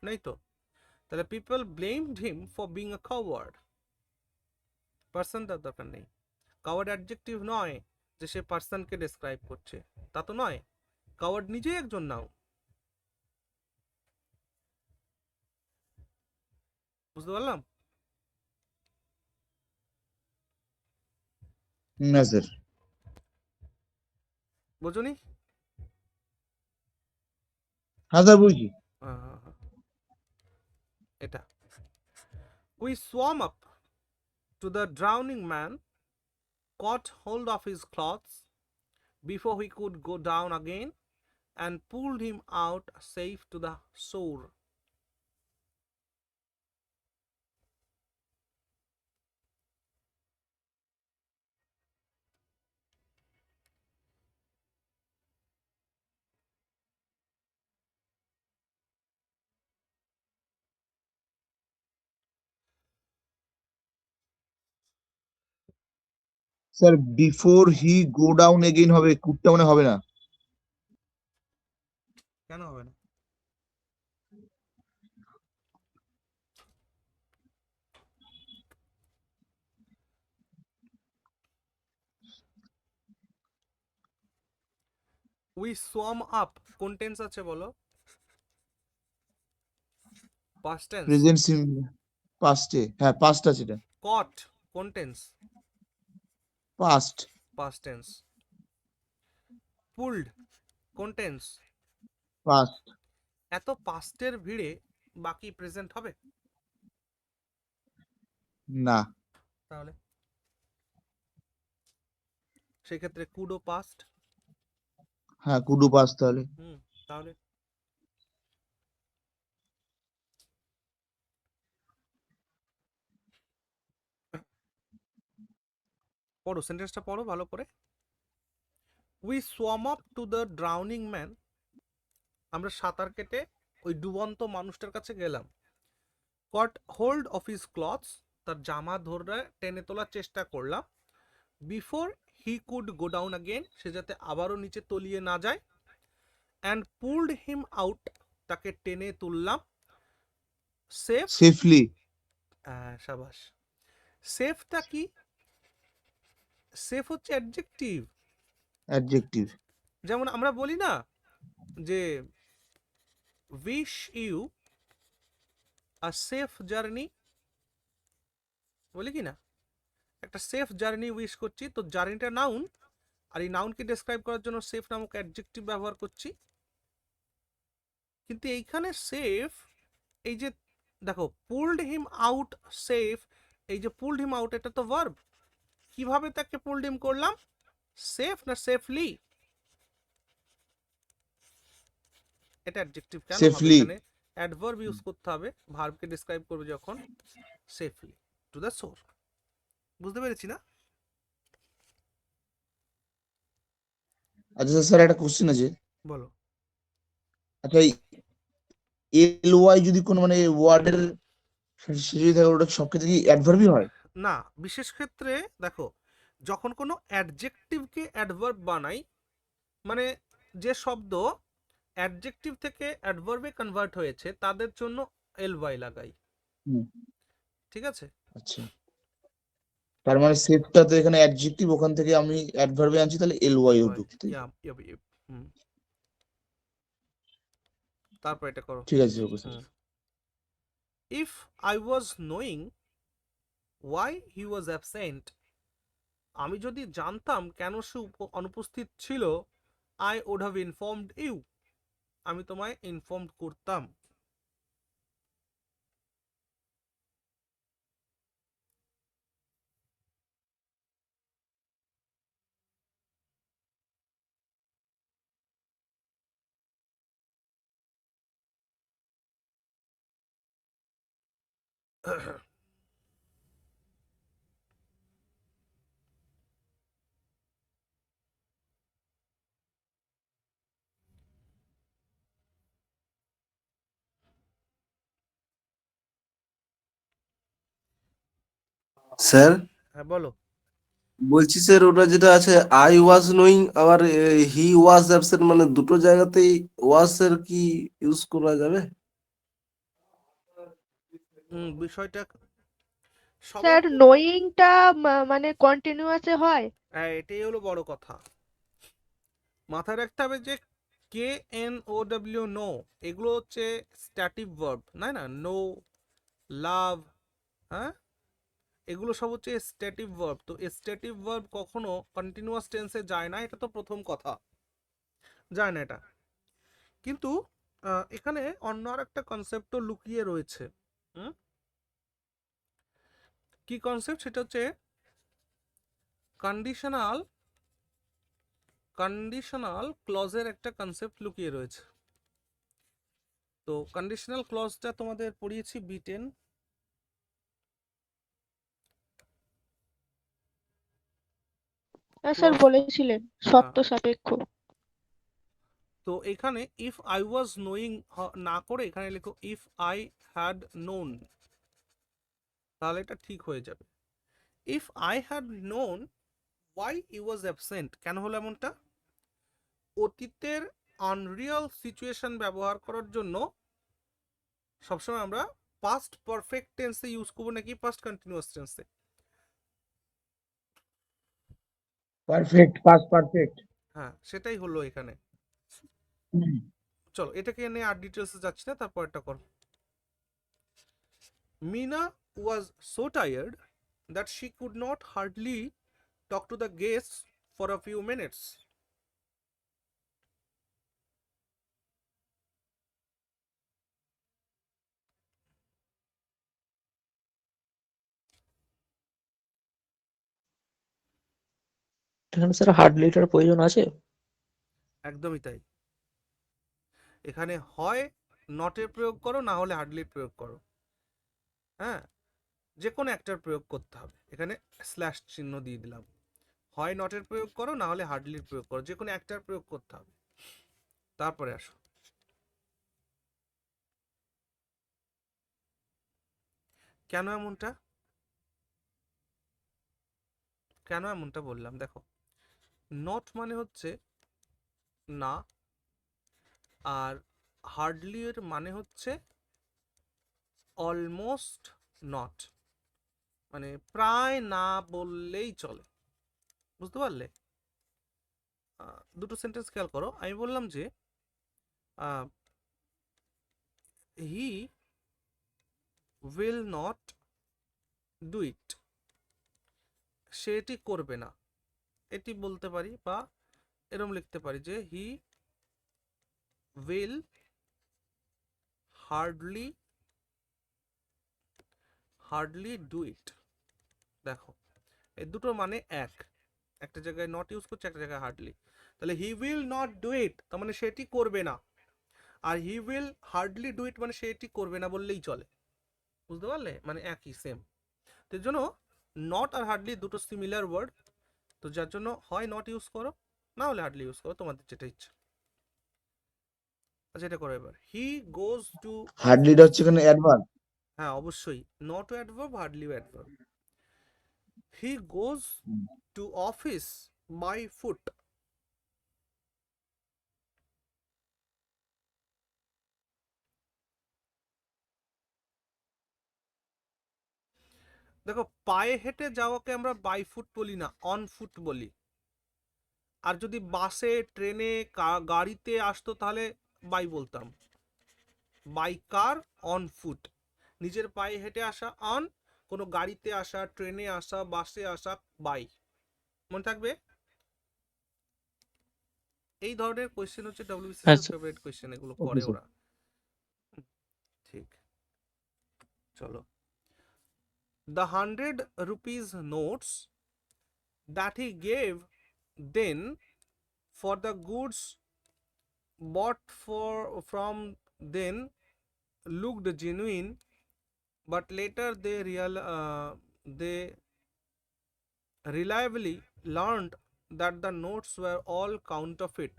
নেই তো। তাহলে people blamed him for being a coward, person দেওয়ার দরকার নেই। কাওয়ার্ড অ্যাডজেক্টিভ নয় যে সে পার্সনকে ডেসক্রাইব করছে, তা তো নয়। কাওয়ার্ড নিজেই একজন নাউন, বুঝতে পারলাম? না স্যার। বোঝনি? হ্যাঁ স্যার বুঝছি। এটা we swam up to the drowning man, caught hold of his clothes before he could go down again, and pulled him out safe to the shore. Sir before he go down again হবে, কুডটা মানে হবে না। কেন হবে না? We swam up কোন tense আছে বলো? Past tense. প্রেজেন্ট সিম পাস্টে, হ্যাঁ পাস্ট আছে এটা। কট কোন tense? Past. Past tense. Pulled কোন টেন্স? পাস্ট। এত পাস্টের ভিড়ে বাকি প্রেজেন্ট হবে? না। তাহলে সেই ক্ষেত্রে কুডো পাস্ট। হ্যাঁ কুডু পাস্ট তাহলে। তাহলে পড়ো, সেন্টেন্সটা পড়ো ভালো করে। We swam up to the drowning man, আমরা সাঁতার কেটে ওই ডুবন্ত মানুষটার কাছে গেলাম। Caught hold of his clothes, তার জামা ধরে টেনে তোলার চেষ্টা করলাম। Before he could go down again, সে যাতে আবারও নিচে তলিয়ে না যায়। অ্যান্ড পুলড হিম আউট, তাকে টেনে তুললাম। Safe, safely. শাবাশ। সেফটা কি? সেফ হচ্ছে অ্যাডজেক্টিভ। অ্যাডজেক্টিভ। যেমন আমরা বলি না যে wish you a safe journey, বলি কি না? একটা সেফ জার্নি উইশ করছি, তো জার্নিটা নাউন, আর এই নাউনকে ডেসক্রাইব করার জন্য সেফ নামক অ্যাডজেক্টিভ ব্যবহার করছি। কিন্তু এইখানে সেফ, এই যে দেখো পুলড হিম আউট সেফ, এই যে পুলড হিম আউট এটা তো ভার্ব। কিভাবে তাকে পুলড হিম করলাম? সেফ না সেফলি? এটা অ্যাডজেক্টিভ কেন হবে? সেফলি। এখানে অ্যাডভার্ব ইউজ করতে হবে, ভার্বকে ডেসক্রাইব করবে যখন। সেফলি টু দ্য শোর। বুঝতে পেরেছি না? আচ্ছা স্যার, একটা কোশ্চেন আছে। বলো। আচ্ছা, এল ওয়াই যদি কোনো মানে ওয়ার্ডের সে যদি থাকে, ওটা সব ক্ষেত্রে কি অ্যাডভার্বই হয়? না, বিশেষ ক্ষেত্রে দেখো, যখন কোনো অ্যাডজেক্টিভকে অ্যাডভার্ব বানাই, মানে যে শব্দ অ্যাডজেক্টিভ থেকে অ্যাডভার্বে কনভার্ট হয়েছে, তাদের জন্য এল ওয়াই লাগাই। হুম, ঠিক আছে? আচ্ছা। তার মানে সেফটা তো এখানে অ্যাডজেক্টিভ, ওখান থেকে আমি অ্যাডভার্বে আনছি, তাহলে এল ওয়াই ও ঢুকতে। হুম, তারপর এটা করো। ঠিক আছে, okay sir. If I was knowing why he was absent, আমি যদি জানতাম কেন সে অনুপস্থিত ছিল, I would have informed you, আমি তোমায় ইনফর্ম করতাম। স্যার হ্যাঁ বলো। বলছি স্যার, ওটা যেটা আছে আই ওয়াজ নোয়িং আবার হি ওয়াজ অ্যাবসেন্ট, মানে দুটো জায়গাতেই ওয়াজ এর কি ইউজ করা যাবে? বিষয়টা সবার স্যার নোয়িংটা মানে কন্টিনিউয়াসে হয়? হ্যাঁ, এটাই হলো বড় কথা। মাথায় রাখতে হবে যে K N O W know, এগুলো হচ্ছে স্ট্যাটিক ভার্ব, না নো, লাভ, হ্যাঁ, এগুলো সব হচ্ছে স্ট্যাটিক ভার্ব। তো স্ট্যাটিক ভার্ব কখনো কন্টিনিউয়াস টেন্সে যায় না, এটা তো প্রথম কথা, যায় না এটা। কিন্তু এখানে অন্য আর একটা কনসেপ্টও লুকিয়ে রয়েছে। হুম, কি কনসেপ্ট? সেটা হচ্ছে কন্ডিশনাল ক্লজের একটা কনসেপ্ট লুকিয়ে রয়েছে। তো কন্ডিশনাল ক্লজটা তোমাদের পড়িয়েছি B10। হ্যাঁ স্যার ক্লজ, বলেছিলেন শর্ত সাপেক্ষ। তো এখানে ইফ আই ওয়াজ নোয়িং না করে এখানে লিখো ইফ আই হ্যাড নোন, তাহলে এটা ঠিক হয়ে যাবে। If I had known why he was absent, কেন হলো এমনটা? অতীতের আনরিয়াল সিচুয়েশন ব্যবহার করার জন্য সবসময় আমরা পাস্ট পারফেক্ট টেন্সে ইউজ করবো নাকি পাস্ট কন্টিনিউয়াস টেন্সে? Perfect, past perfect. হ্যাঁ, সেটাই হলো এখানে। চলো এটাকে নিয়ে আর ডিটেলসে যাচ্ছি না, তারপর এটা করো। Meena was so tired that she could not hardly talk to the guests for a few minutes. এখানে স্যার হার্ডলিটার প্রয়োজন আছে? একদমই তাই। এখানে হয় নটের প্রয়োগ করো, না হলে হার্ডলির প্রয়োগ করো। হ্যাঁ, যে কোনো একটার প্রয়োগ করতে হবে। এখানে স্ল্যাশ চিহ্ন দিয়ে দিলাম। হয় নটের প্রয়োগ করো, না হলে হার্ডলির প্রয়োগ করো, যে কোনো একটার প্রয়োগ করতে হবে। তারপরে আসো, কেন এমনটা বললাম? দেখো, নট মানে হচ্ছে না, আর হার্ডলি এর মানে হচ্ছে অলমোস্ট নট, মানে প্রায় না বললেই চলে। বুঝতে পারলে? দুটো সেন্টেন্স খেয়াল করো। আমি বললাম যে he will not do it, সে এটি করবে না, এটি বলতে পারি, বা এরকম লিখতে পারি যে হি উইল হার্ডলি ডু ইট। দেখো এই দুটো মানে একটা জায়গায় নট ইউজ করছে, একটা জায়গায় হার্ডলি। তাহলে he will not do it তার মানে সেটি করবে না, আর he will hardly do it মানে সেটি করবে না বললেই চলে। বুঝতে পারলে? মানে একই, সেম। তো এর জন্য নট আর হার্ডলি দুটো সিমিলার ওয়ার্ড, তো যার জন্য হয় নট ইউজ করো, না হলে হার্ডলি ইউজ করো, তোমাদের যেটা ইচ্ছা। আচ্ছা এটা করো এবার। হি গোজ টু, হার্ডলিটা হচ্ছে এখানে অ্যাডভার্ব। হ্যাঁ অবশ্যই, not adverb, hardly adverb. He goes to office by foot. দেখো পায়ে হেঁটে যাওয়াকে আমরা বাই ফুট বলি না, অন ফুট বলি। আর যদি বাসে, ট্রেনে, গাড়িতে আসতো তাহলে বাই বলতাম। By car, on foot. নিজের পায়ে হেঁটে আসা অন, কোনো গাড়িতে আসা, ট্রেনে আসা, বাসে আসা বাই। মনে থাকবে? এই ধরনের কোয়েশ্চেন হচ্ছে ডব্লিউবিসিএস এর আচ্ছা। ফেভারিট কোয়েশ্চেন, এগুলো Okay, করে sir. ওরা। ঠিক, চলো। The 100 rupees notes that he gave then for the goods bought from then looked genuine, but later they reliably learned that the notes were all counterfeit.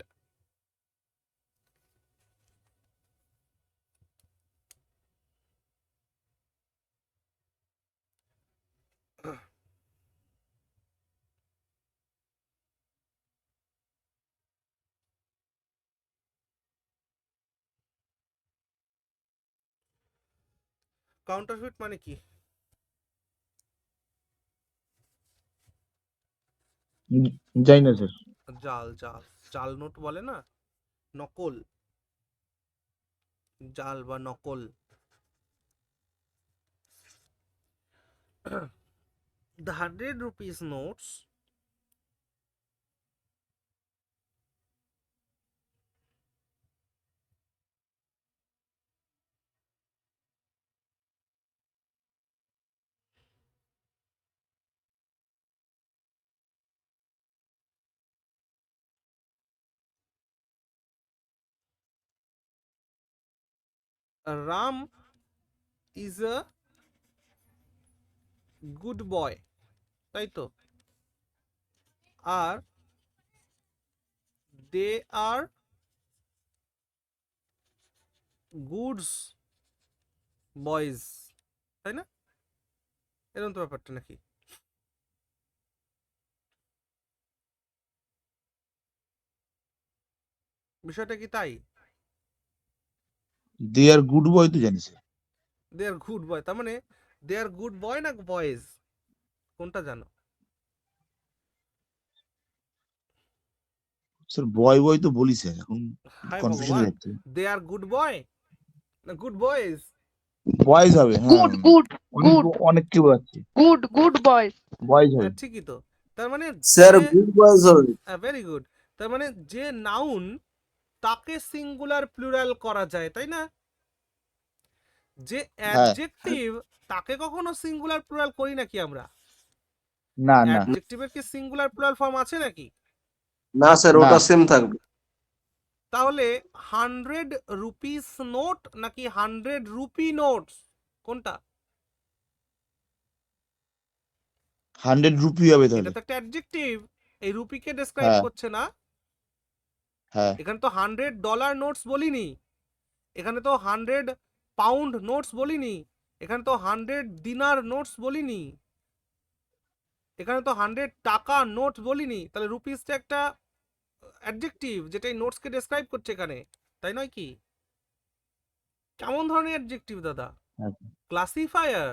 Counterfeit মানে কি? জানি না sir. জাল, জাল, জাল নোট বলে না, নকল, জাল বা নকল। The 100 rupees notes Ram is a good boy, তাই তো? আর they are goods boys, তাই না? এরকম তো ব্যাপারটা নাকি? বিষয়টা কি তাই? দে আর গুড বয় তো জানি স্যার। দে আর গুড বয়, তার মানে দে আর গুড বয় না বয়েজ, কোনটা জানো? স্যার বয় বয় তো বলি স্যার, এখন হায় কনফিউশন ভগবান, হচ্ছে। দে আর গুড বয় না গুড বয়েজ? বয়েজ হবে, হ্যাঁ গুড গুড গুড অনেক কেউ আছে গুড গুড বয়েজ। বয়েজ হবে। হ্যাঁ ঠিকই তো। তার মানে স্যার গুড বয়েজ হবে। Very good. তার মানে যে নাউন তাকে সিঙ্গুলার প্লুরাল করা যায়, তাই না? যে অ্যাডজেক্টিভ তাকে কখনো সিঙ্গুলার প্লুরাল করি নাকি আমরা? না না অ্যাডজেক্টিভের কি সিঙ্গুলার প্লুরাল ফর্ম আছে নাকি? না স্যার, না। ওটা সেম থাকবে। তাহলে 100 রুপিস নোট নাকি 100 রুপি নোটস, কোনটা? 100 রুপি হবে এটা তাহলে। তো একটা অ্যাডজেক্টিভ, এই রুপিকে ডেসক্রাইব হ্যাঁ। করছে না। হ্যাঁ এখানে তো $100 নোটস বলিনি, এখানে তো 100 পাউন্ড নোটস বলিনি, এখানে তো 100 দিনার নোটস বলিনি। এখানে তো 100 টাকা নোট বলিনি, তাহলে রুপিসটা একটা অ্যাডজেক্টিভ যেটা এই নোটসকে ডেসক্রাইব করছে এখানে, তাই নয় কি? কেমন ধরনের অ্যাডজেক্টিভ দাদা? আচ্ছা। ক্লাসিফায়ার।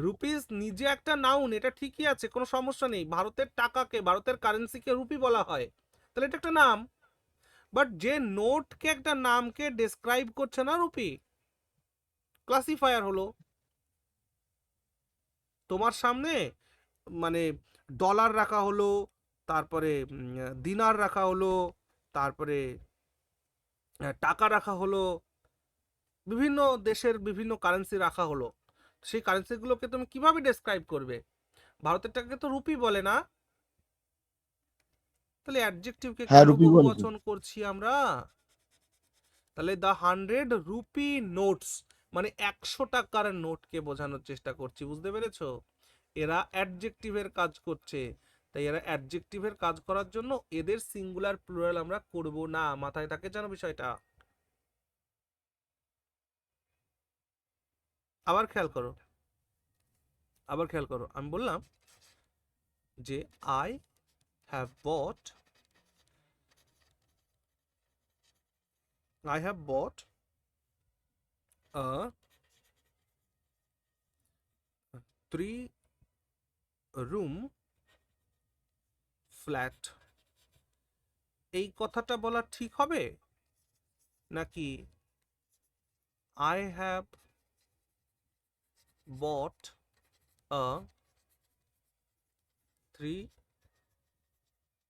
রুপিস নিজে একটা নাউন, এটা ঠিকই আছে, কোনো সমস্যা নেই। ভারতের টাকাকে, ভারতের কারেন্সিকে রুপি বলা হয়, তাহলে এটা একটা নাম। বাট যে নোটকে, একটা নামকে ডেসক্রাইব করছে না রুপি, ক্লাসিফায়ার হলো। তোমার সামনে মানে ডলার রাখা হলো, তারপরে দিনার রাখা হলো, তারপরে টাকা রাখা হলো, বিভিন্ন দেশের বিভিন্ন কারেন্সি রাখা হলো। সেই কারেন্সিগুলোকে তুমি কিভাবে ডেসক্রাইব করবে? ভারতের টাকাকে তো রুপি বলে না, তাহলে অ্যাডজেক্টিভকে হ্যাঁ কেন রুপি বলে তো। বহুবচন করছি আমরা? তাহলে দ্য 100 রুপি নোটস মানে 100 টাকার নোটকে বোঝানোর চেষ্টা করছি, বুঝতে পেরেছো? এরা অ্যাডজেক্টিভের কাজ করছে, তাই এরা অ্যাডজেক্টিভের কাজ করার জন্য এদের সিঙ্গুলার প্লুরাল আমরা করব না। মাথায় থাকে জানো বিষয়টা? আবার খেয়াল করো, আবার খেয়াল করো, আমি বললাম যে I have bought, I have bought a 3-room flat। এই কথাটা বলা ঠিক হবে নাকি I have bought a 3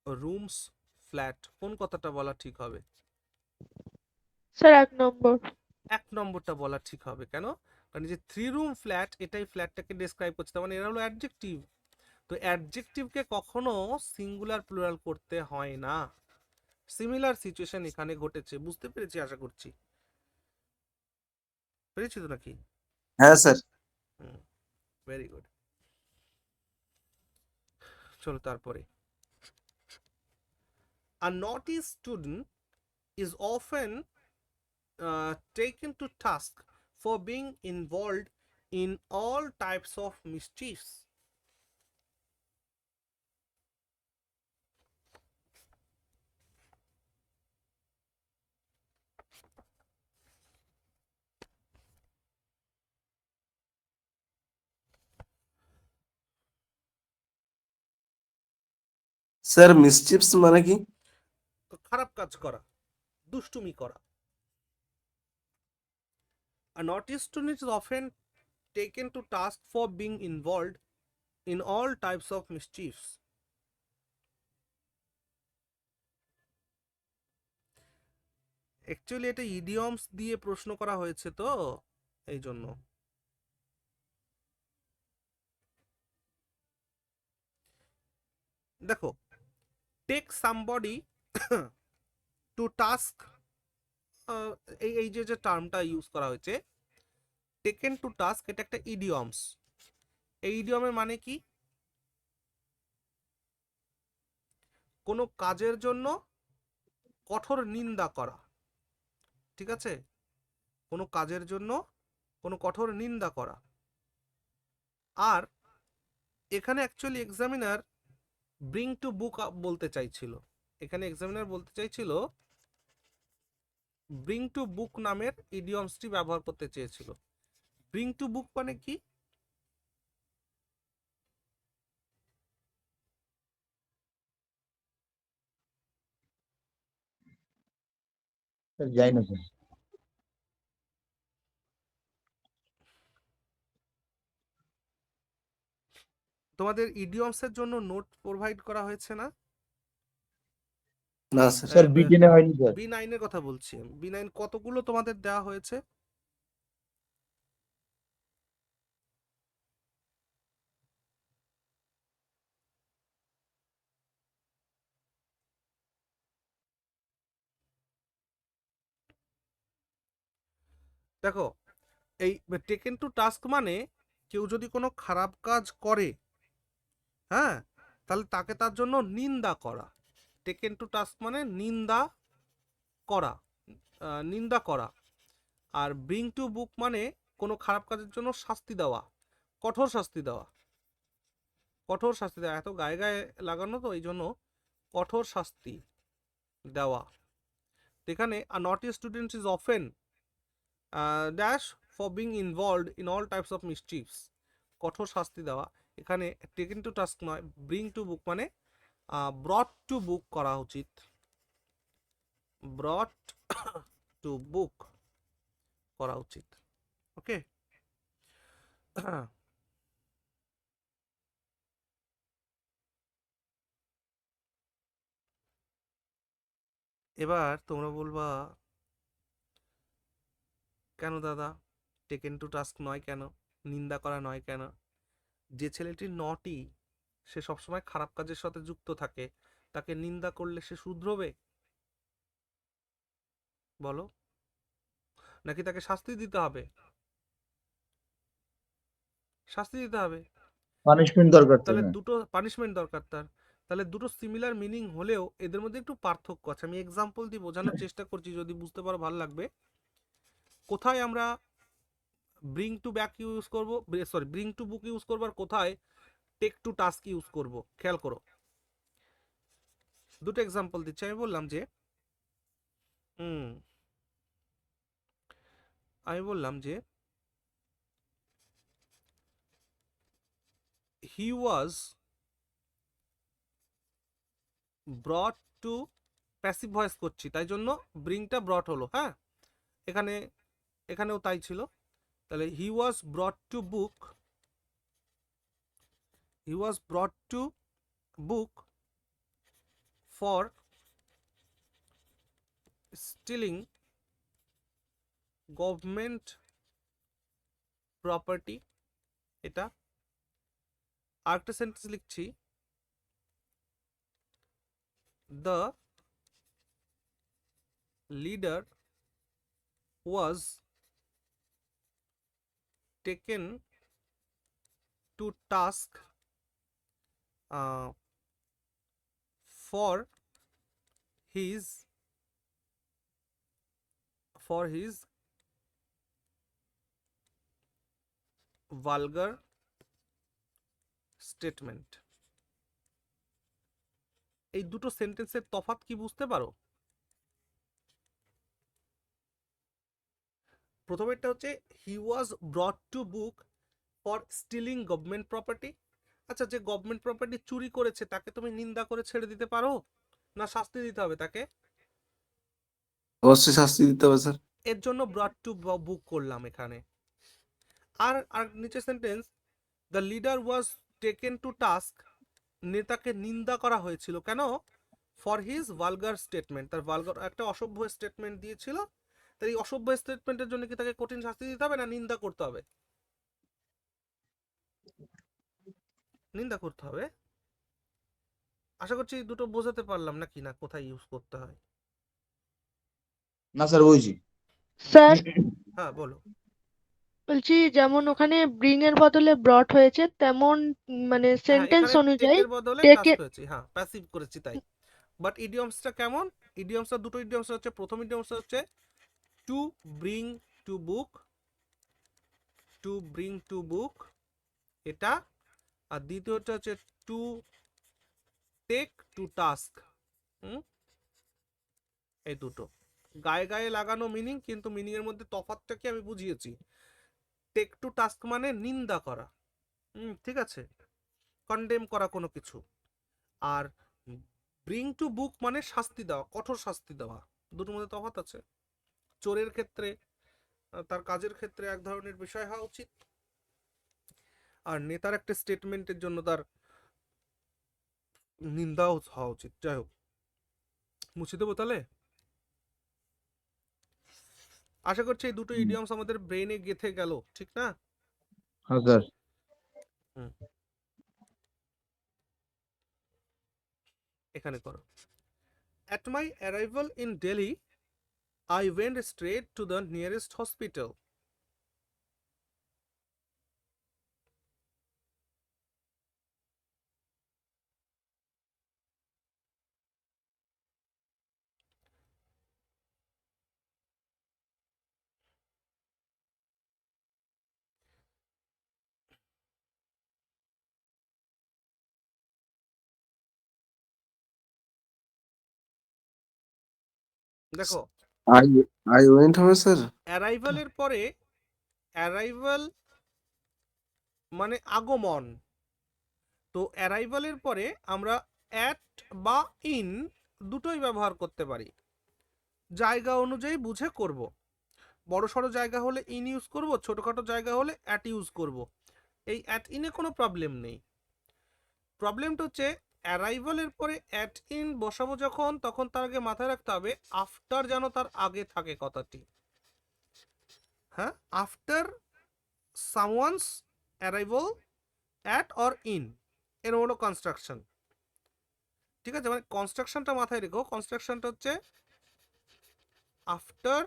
rooms flat? কোন কথাটা বলা ঠিক হবে? স্যার 1 নম্বর। 1 নম্বরটা বলা ঠিক হবে। কেন? কারণ এই যে 3 রুম ফ্ল্যাট, এটাই ফ্ল্যাটটাকে ডেসক্রাইব করছে, তার মানে এরা হলো অ্যাডজেক্টিভ। তো অ্যাডজেক্টিভকে কখনো সিঙ্গুলার প্লুরাল করতে হয় না। সিমিলার সিচুয়েশন এখানে ঘটেছে, বুঝতে পেরেছি আশা করছি। পেরেছি তো নাকি? হ্যাঁ স্যার। Very good. চলো তারপরে, a naughty student is often taken to task for being involved in all types of mischiefs। Sir mischiefs মানে কি? খারাপ কাজ করা, দুষ্টুমি করা। A naughty student is often taken to task for being involved in all types of mischiefs। Actually এটা idioms দিয়ে প্রশ্ন করা হয়েছে, তো এই জন্য। দেখো, টেক সামবডি টু টাস্ক, এই যে টার্মটা ইউজ করা হয়েছে টেকেন টু টাস্ক, এটা একটা ইডিয়মস। এই ইডিয়মের মানে কি? কোনো কাজের জন্য কঠোর নিন্দা করা, ঠিক আছে? কোনো কাজের জন্য কোনো কঠোর নিন্দা করা। আর এখানে অ্যাকচুয়ালি এক্সামিনার ব্রিং টু বুক বলতে চাইছিল, এখানে এক্সামিনার বলতে চাইছিল ব্রিং টু বুক নামের ইডিয়মসটি ব্যবহার করতে চেয়েছিল। ব্রিং টু বুক মানে কি? স্যার যাই না স্যার। তোমাদের ইডিয়মসের জন্য নোট প্রোভাইড করা হয়েছে না? না স্যার। স্যার B10 হয়নি স্যার। B9 এর কথা বলছি। B9 কতগুলো তোমাদের দেওয়া হয়েছে? দেখো, এই টেকেন টু টাস্ক মানে কেউ যদি কোনো খারাপ কাজ করে, হ্যাঁ, তাহলে তাকে তার জন্য নিন্দা করা। টেকেন টু টাস্ক মানে নিন্দা করা, নিন্দা করা। আর ব্রিং টু বুক মানে কোনো খারাপ কাজের জন্য শাস্তি দেওয়া, কঠোর শাস্তি দেওয়া। কঠোর শাস্তি দেওয়া, এত গায়ে গায়ে লাগানো তো এই জন্য কঠোর শাস্তি দেওয়া। এখানে a naughty student is often dash for being involved in all types of mischiefs, কঠোর শাস্তি দেওয়া। এখানে টেকেন টু টাস্ক নয়, ব্রিং টু বুক মানে ব্রট টু বুক করা উচিত, ব্রট টু বুক করা উচিত। ওকে, এবার তোমরা বলবা কেন দাদা টেকেন টু টাস্ক নয় কেন, নিন্দা করা নয় কেন? যে ছেলেটি নটি, সে সবসময় খারাপ কাজের সাথে যুক্ত থাকে, তাকে নিন্দা করলে সে শুধরবে? বলো, নাকি তাকে শাস্তি দিতে হবে? শাস্তি দিতে হবে। পানিশমেন্ট দরকার তো, তাহলে হ্যাঁ। দুটো পানিশমেন্ট দরকার তার। তাহলে দুটো সিমিলার মিনিং হলেও এদের মধ্যে একটু পার্থক্য আছে। আমি এক্সাম্পল দিয়ে বোঝানোর চেষ্টা করছি, যদি বুঝতে পারো ভালো লাগবে। কোথায় আমরা ব্রিং টু ব্যাক ইউজ করব, sorry bring to book use করবো, আর কোথায় টেক টু টাস্ক ইউজ করব, খেয়াল করো। দুটো এক্সাম্পল দিচ্ছি। আমি বললাম যে আমি বললাম যে হি was brought two, passive voice করছি তাই জন্য ব্রিংটা ব্রট হলো, হ্যাঁ, এখানেও তাই ছিল। তাহলে he was brought to book, he was brought to book for stealing government property. এটা আরেকটা সেন্টেন্স লিখছি, the leader was taken to task for his vulgar statement। এই দুটো সেন্টেন্সের তফাৎ কি বুঝতে পারো? প্রথমেরটা হচ্ছে he was brought to book for stealing government property. আচ্ছা, যে গভর্নমেন্ট প্রপার্টি চুরি করেছে তাকে তুমি নিন্দা করে ছেড়ে দিতে পারো, না শাস্তি দিতে হবে তাকে? অবশ্যই শাস্তি দিতে হবে স্যার। এর জন্য ব্রট টু বুক করলাম এখানে। আর আর নিচে sentence, the leader was taken to task, নেতাকে নিন্দা করা হয়েছিল কেন? ফর হিজ ভালগার স্টেটমেন্ট, তার ভালগার একটা অসভ্য স্টেটমেন্ট দিয়েছিল। তাই এই অসভ্য স্টেটমেন্টের জন্য কি তাকে কঠিন শাস্তি দিতে হবে, না নিন্দা করতে হবে? নিন্দা করতে হবে। আশা করছি দুটো বোঝাতে পারলাম, নাকি না কোথায় ইউজ করতে হয়? না স্যার, বুঝছি। স্যার হ্যাঁ বলো। বলছি যেমন ওখানে ব্রিং এর বদলে ব্রট হয়েছে, তেমন মানে হ্যাঁ, সেন্টেন্স এখানে অনুযায়ী টেকের বদলে টেকে। টাস্ক হয়েছে, হ্যাঁ প্যাসিভ করেছি তাই। বাট ইডিয়মসটা কেমন? ইডিয়মসটা দুটো ইডিয়মস হচ্ছে, প্রথম ইডিয়মসটা হচ্ছে to bring to book, to bring to বুক এটা, আর দ্বিতীয়টা হচ্ছে টু টেক টু টাস্ক। এই দুটো গায়ে গায়ে লাগানো মিনিং, কিন্তু মিনিং এর মধ্যে তফাৎটা কি আমি বুঝিয়েছি। টেক টু টাস্ক মানে নিন্দা করা, ঠিক আছে, কন্ডেম করা কোনো কিছু। আর ব্রিং টু বুক মানে শাস্তি দেওয়া, কঠোর শাস্তি দেওয়া। দুটোর মধ্যে তফাৎ আছে। চোরের ক্ষেত্রে তার কাজের ক্ষেত্রে এক ধরনের বিষয় হওয়া উচিত, আর নেতার একটা স্টেটমেন্টের জন্য তার নিন্দাও হওয়া উচিত। যাই হোক, মুছে দেবো তাহলে। আশা করছি এই দুটো ইডিয়মস আমাদের ব্রেনে গেঁথে গেল, ঠিক না? হ্যাঁ স্যার। হুম, এখানে করো। At my arrival in Delhi, I went straight to the nearest hospital. দেখো আই আই ওয়েন্ট হবে স্যার। অ্যারাইভালের পরে অ্যারাইভাল মানে আগমন, তো অ্যারাইভালের পরে আমরা অ্যাট বা ইন দুটোই ব্যবহার করতে পারি, জায়গা অনুযায়ী বুঝে করব। বড় সড়ো জায়গা হলে ইন ইউজ করব, ছোটখাটো জায়গা হলে অ্যাট ইউজ করব। এই অ্যাট ইনে কোনো প্রবলেম নেই। প্রবলেমটা হচ্ছে অ্যারাইভালের পরে অ্যাট ইন বসাবো যখন, তখন তার আগে মাথায় রাখতে হবে আফটার যেন তার আগে থাকে কথাটি। হ্যাঁ, after someone's arrival at or in, এর হলো কনস্ট্রাকশন। ঠিক আছে, মানে কনস্ট্রাকশনটা মাথায় রেখো। কনস্ট্রাকশনটা হচ্ছে আফটার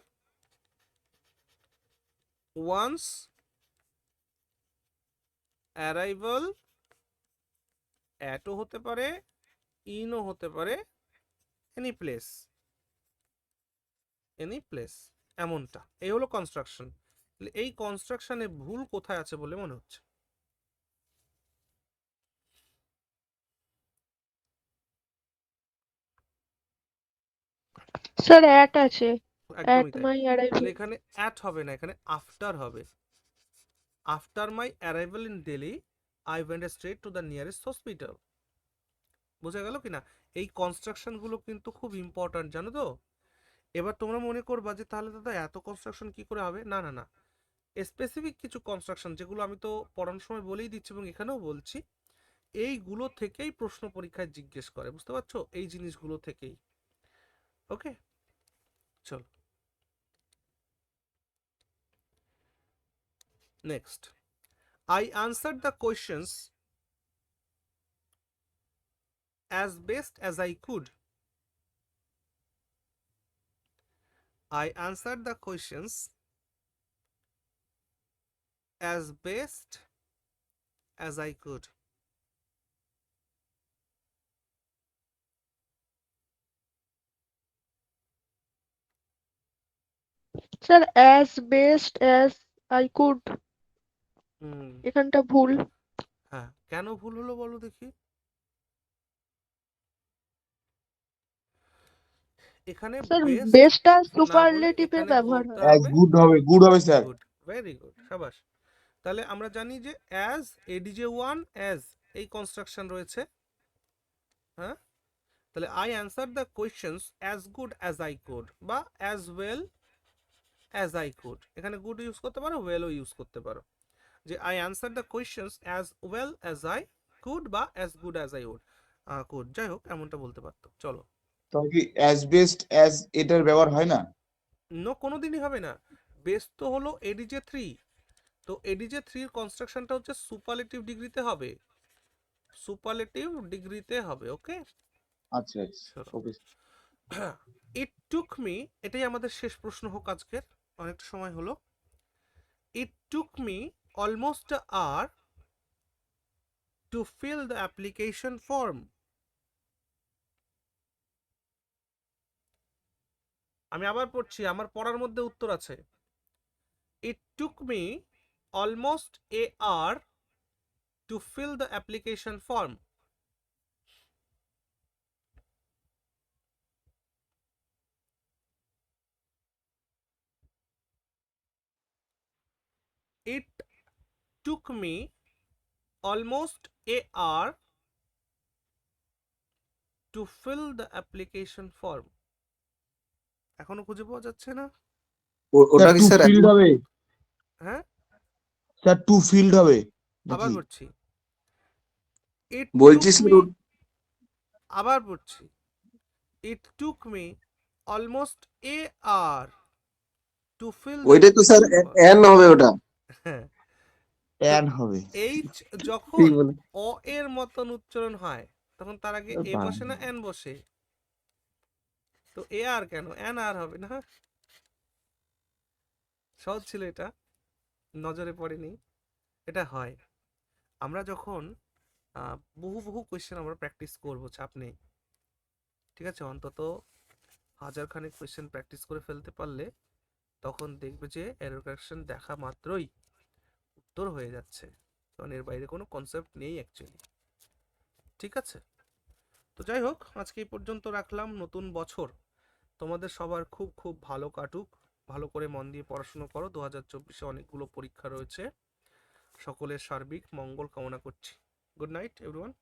ওয়ান্স অ্যারাইভাল, অ্যাটও হতে পারে, ইনও হতে পারে, এনি প্লেস, এনি প্লেস, এমনটা। এই হলো কনস্ট্রাকশন। এই কনস্ট্রাকশনে ভুল কোথায় আছে বলে মনে হচ্ছে? স্যার অ্যাট আছে, একদমই অ্যাট তাই। মাই অ্যারাইভাল। তাহলে এখানে অ্যাট হবে না, এখানে আফটার হবে। After my arrival in Delhi I went straight to the nearest hospital. বোঝা গেল কিনা? এই কনস্ট্রাকশনগুলো কিন্তু খুব ইম্পর্ট্যান্ট, জানো তো। এবার তোমরা মনে করবা যে তাহলে দাদা এত কনস্ট্রাকশন কি করে হবে? না না না, স্পেসিফিক কিছু কনস্ট্রাকশন যেগুলো আমি তো পড়ানোর সময় বলেই দিচ্ছি এবং এখানেও বলছি, এইগুলো থেকেই প্রশ্ন পরীক্ষায় জিজ্ঞেস করে, বুঝতে পারছো? এই জিনিসগুলো থেকেই। ওকে, চল next. I answered the questions as best as I could. I answered the questions as best as I could. Sir as best as I could, hmm, এখানটা ভুল। হ্যাঁ, কেন ভুল হলো বলো দেখি? এখানে স্যার বেস্ট বেস্টটা না বলে সুপারলেটিভে এখানে ব্যবহার বলতে হয়। অ্যাজ হবে গুড হবে স্যার। গুড। ভেরি গুড, সাবাস। তাহলে আমরা জানি যে অ্যাজ এডিজে ওয়ান অ্যাজ এই কনস্ট্রাকশন রয়েছে। হ্যাঁ, তাহলে I answer the questions as good as I could বা as well as I could. এখানে গুড ইউজ করতে পারো, ওয়েলও ইউজ করতে পারো। যে I answer the questions as well as I could বা as good as I could, যাই হোক এমনটা বলতে পারতো। চলো, তবে কি অ্যাজ বেস্ট অ্যাজ এটার ব্যবহার হয় না? নো, কোনোদিনই হবে না। বেস্ট তো হলো এডিজে থ্রি, তো এডিজে থ্রির কনস্ট্রাকশনটা হচ্ছে সুপারলেটিভ ডিগ্রিতে হবে, সুপারলেটিভ ডিগ্রিতে হবে। ওকে, আচ্ছা চলো। ওকে। ইট টুক মি, এটাই আমাদের শেষ প্রশ্ন হোক আজকের, অনেকটা সময় হলো। It took me almost a hour to fill the application form. আমি আবার পড়ছি, আমার পড়ার মধ্যে উত্তর আছে। It took me almost a hour to fill the application form. It took me almost a hour to fill the application form. এখনো খুঁজে পাওয়া যাচ্ছে না? ওটা কি টু স্যার ফিল্ড হবে হ্যাঁ, স্যার, টু ফিল্ড হবে আবার নাকি? পড়ছি। It বলছি took স্যার me, আবার পড়ছি। It took me almost a hour to fill the ওইটাই তো স্যার application form. এন হবে ওটা। হ্যাঁ, ট্যান হবে। এইচ যখন ঠিক বলে। অ এর মতন উচ্চারণ হয় তখন তার আগে এ বসে না এন বসে? তো এ আর কেন, এন আর হবে না? সহজ ছিল এটা, নজরে পড়েনি। এটা হয় আমরা যখন বহু বহু কোয়েশ্চেন আমরা প্র্যাকটিস করব, চাপ নেই, ঠিক আছে? অন্তত 1000 খানেক কোয়েশ্চেন প্র্যাকটিস করে ফেলতে পারলে তখন দেখবে যে এরর কারেকশন দেখা মাত্রই উত্তর হয়ে যাচ্ছে, কারণ এর বাইরে কোনো কনসেপ্ট নেই অ্যাকচুয়ালি। ঠিক আছে, তো যাই হোক আজকে এই পর্যন্ত রাখলাম। নতুন বছর, তোমাদের সবার খুব খুব ভালো কাটুক, ভালো করে মন দিয়ে পড়াশোনা করো, 2024-এ অনেকগুলো পরীক্ষা রয়েছে, সকলের সার্বিক মঙ্গল কামনা করছি। Good night everyone.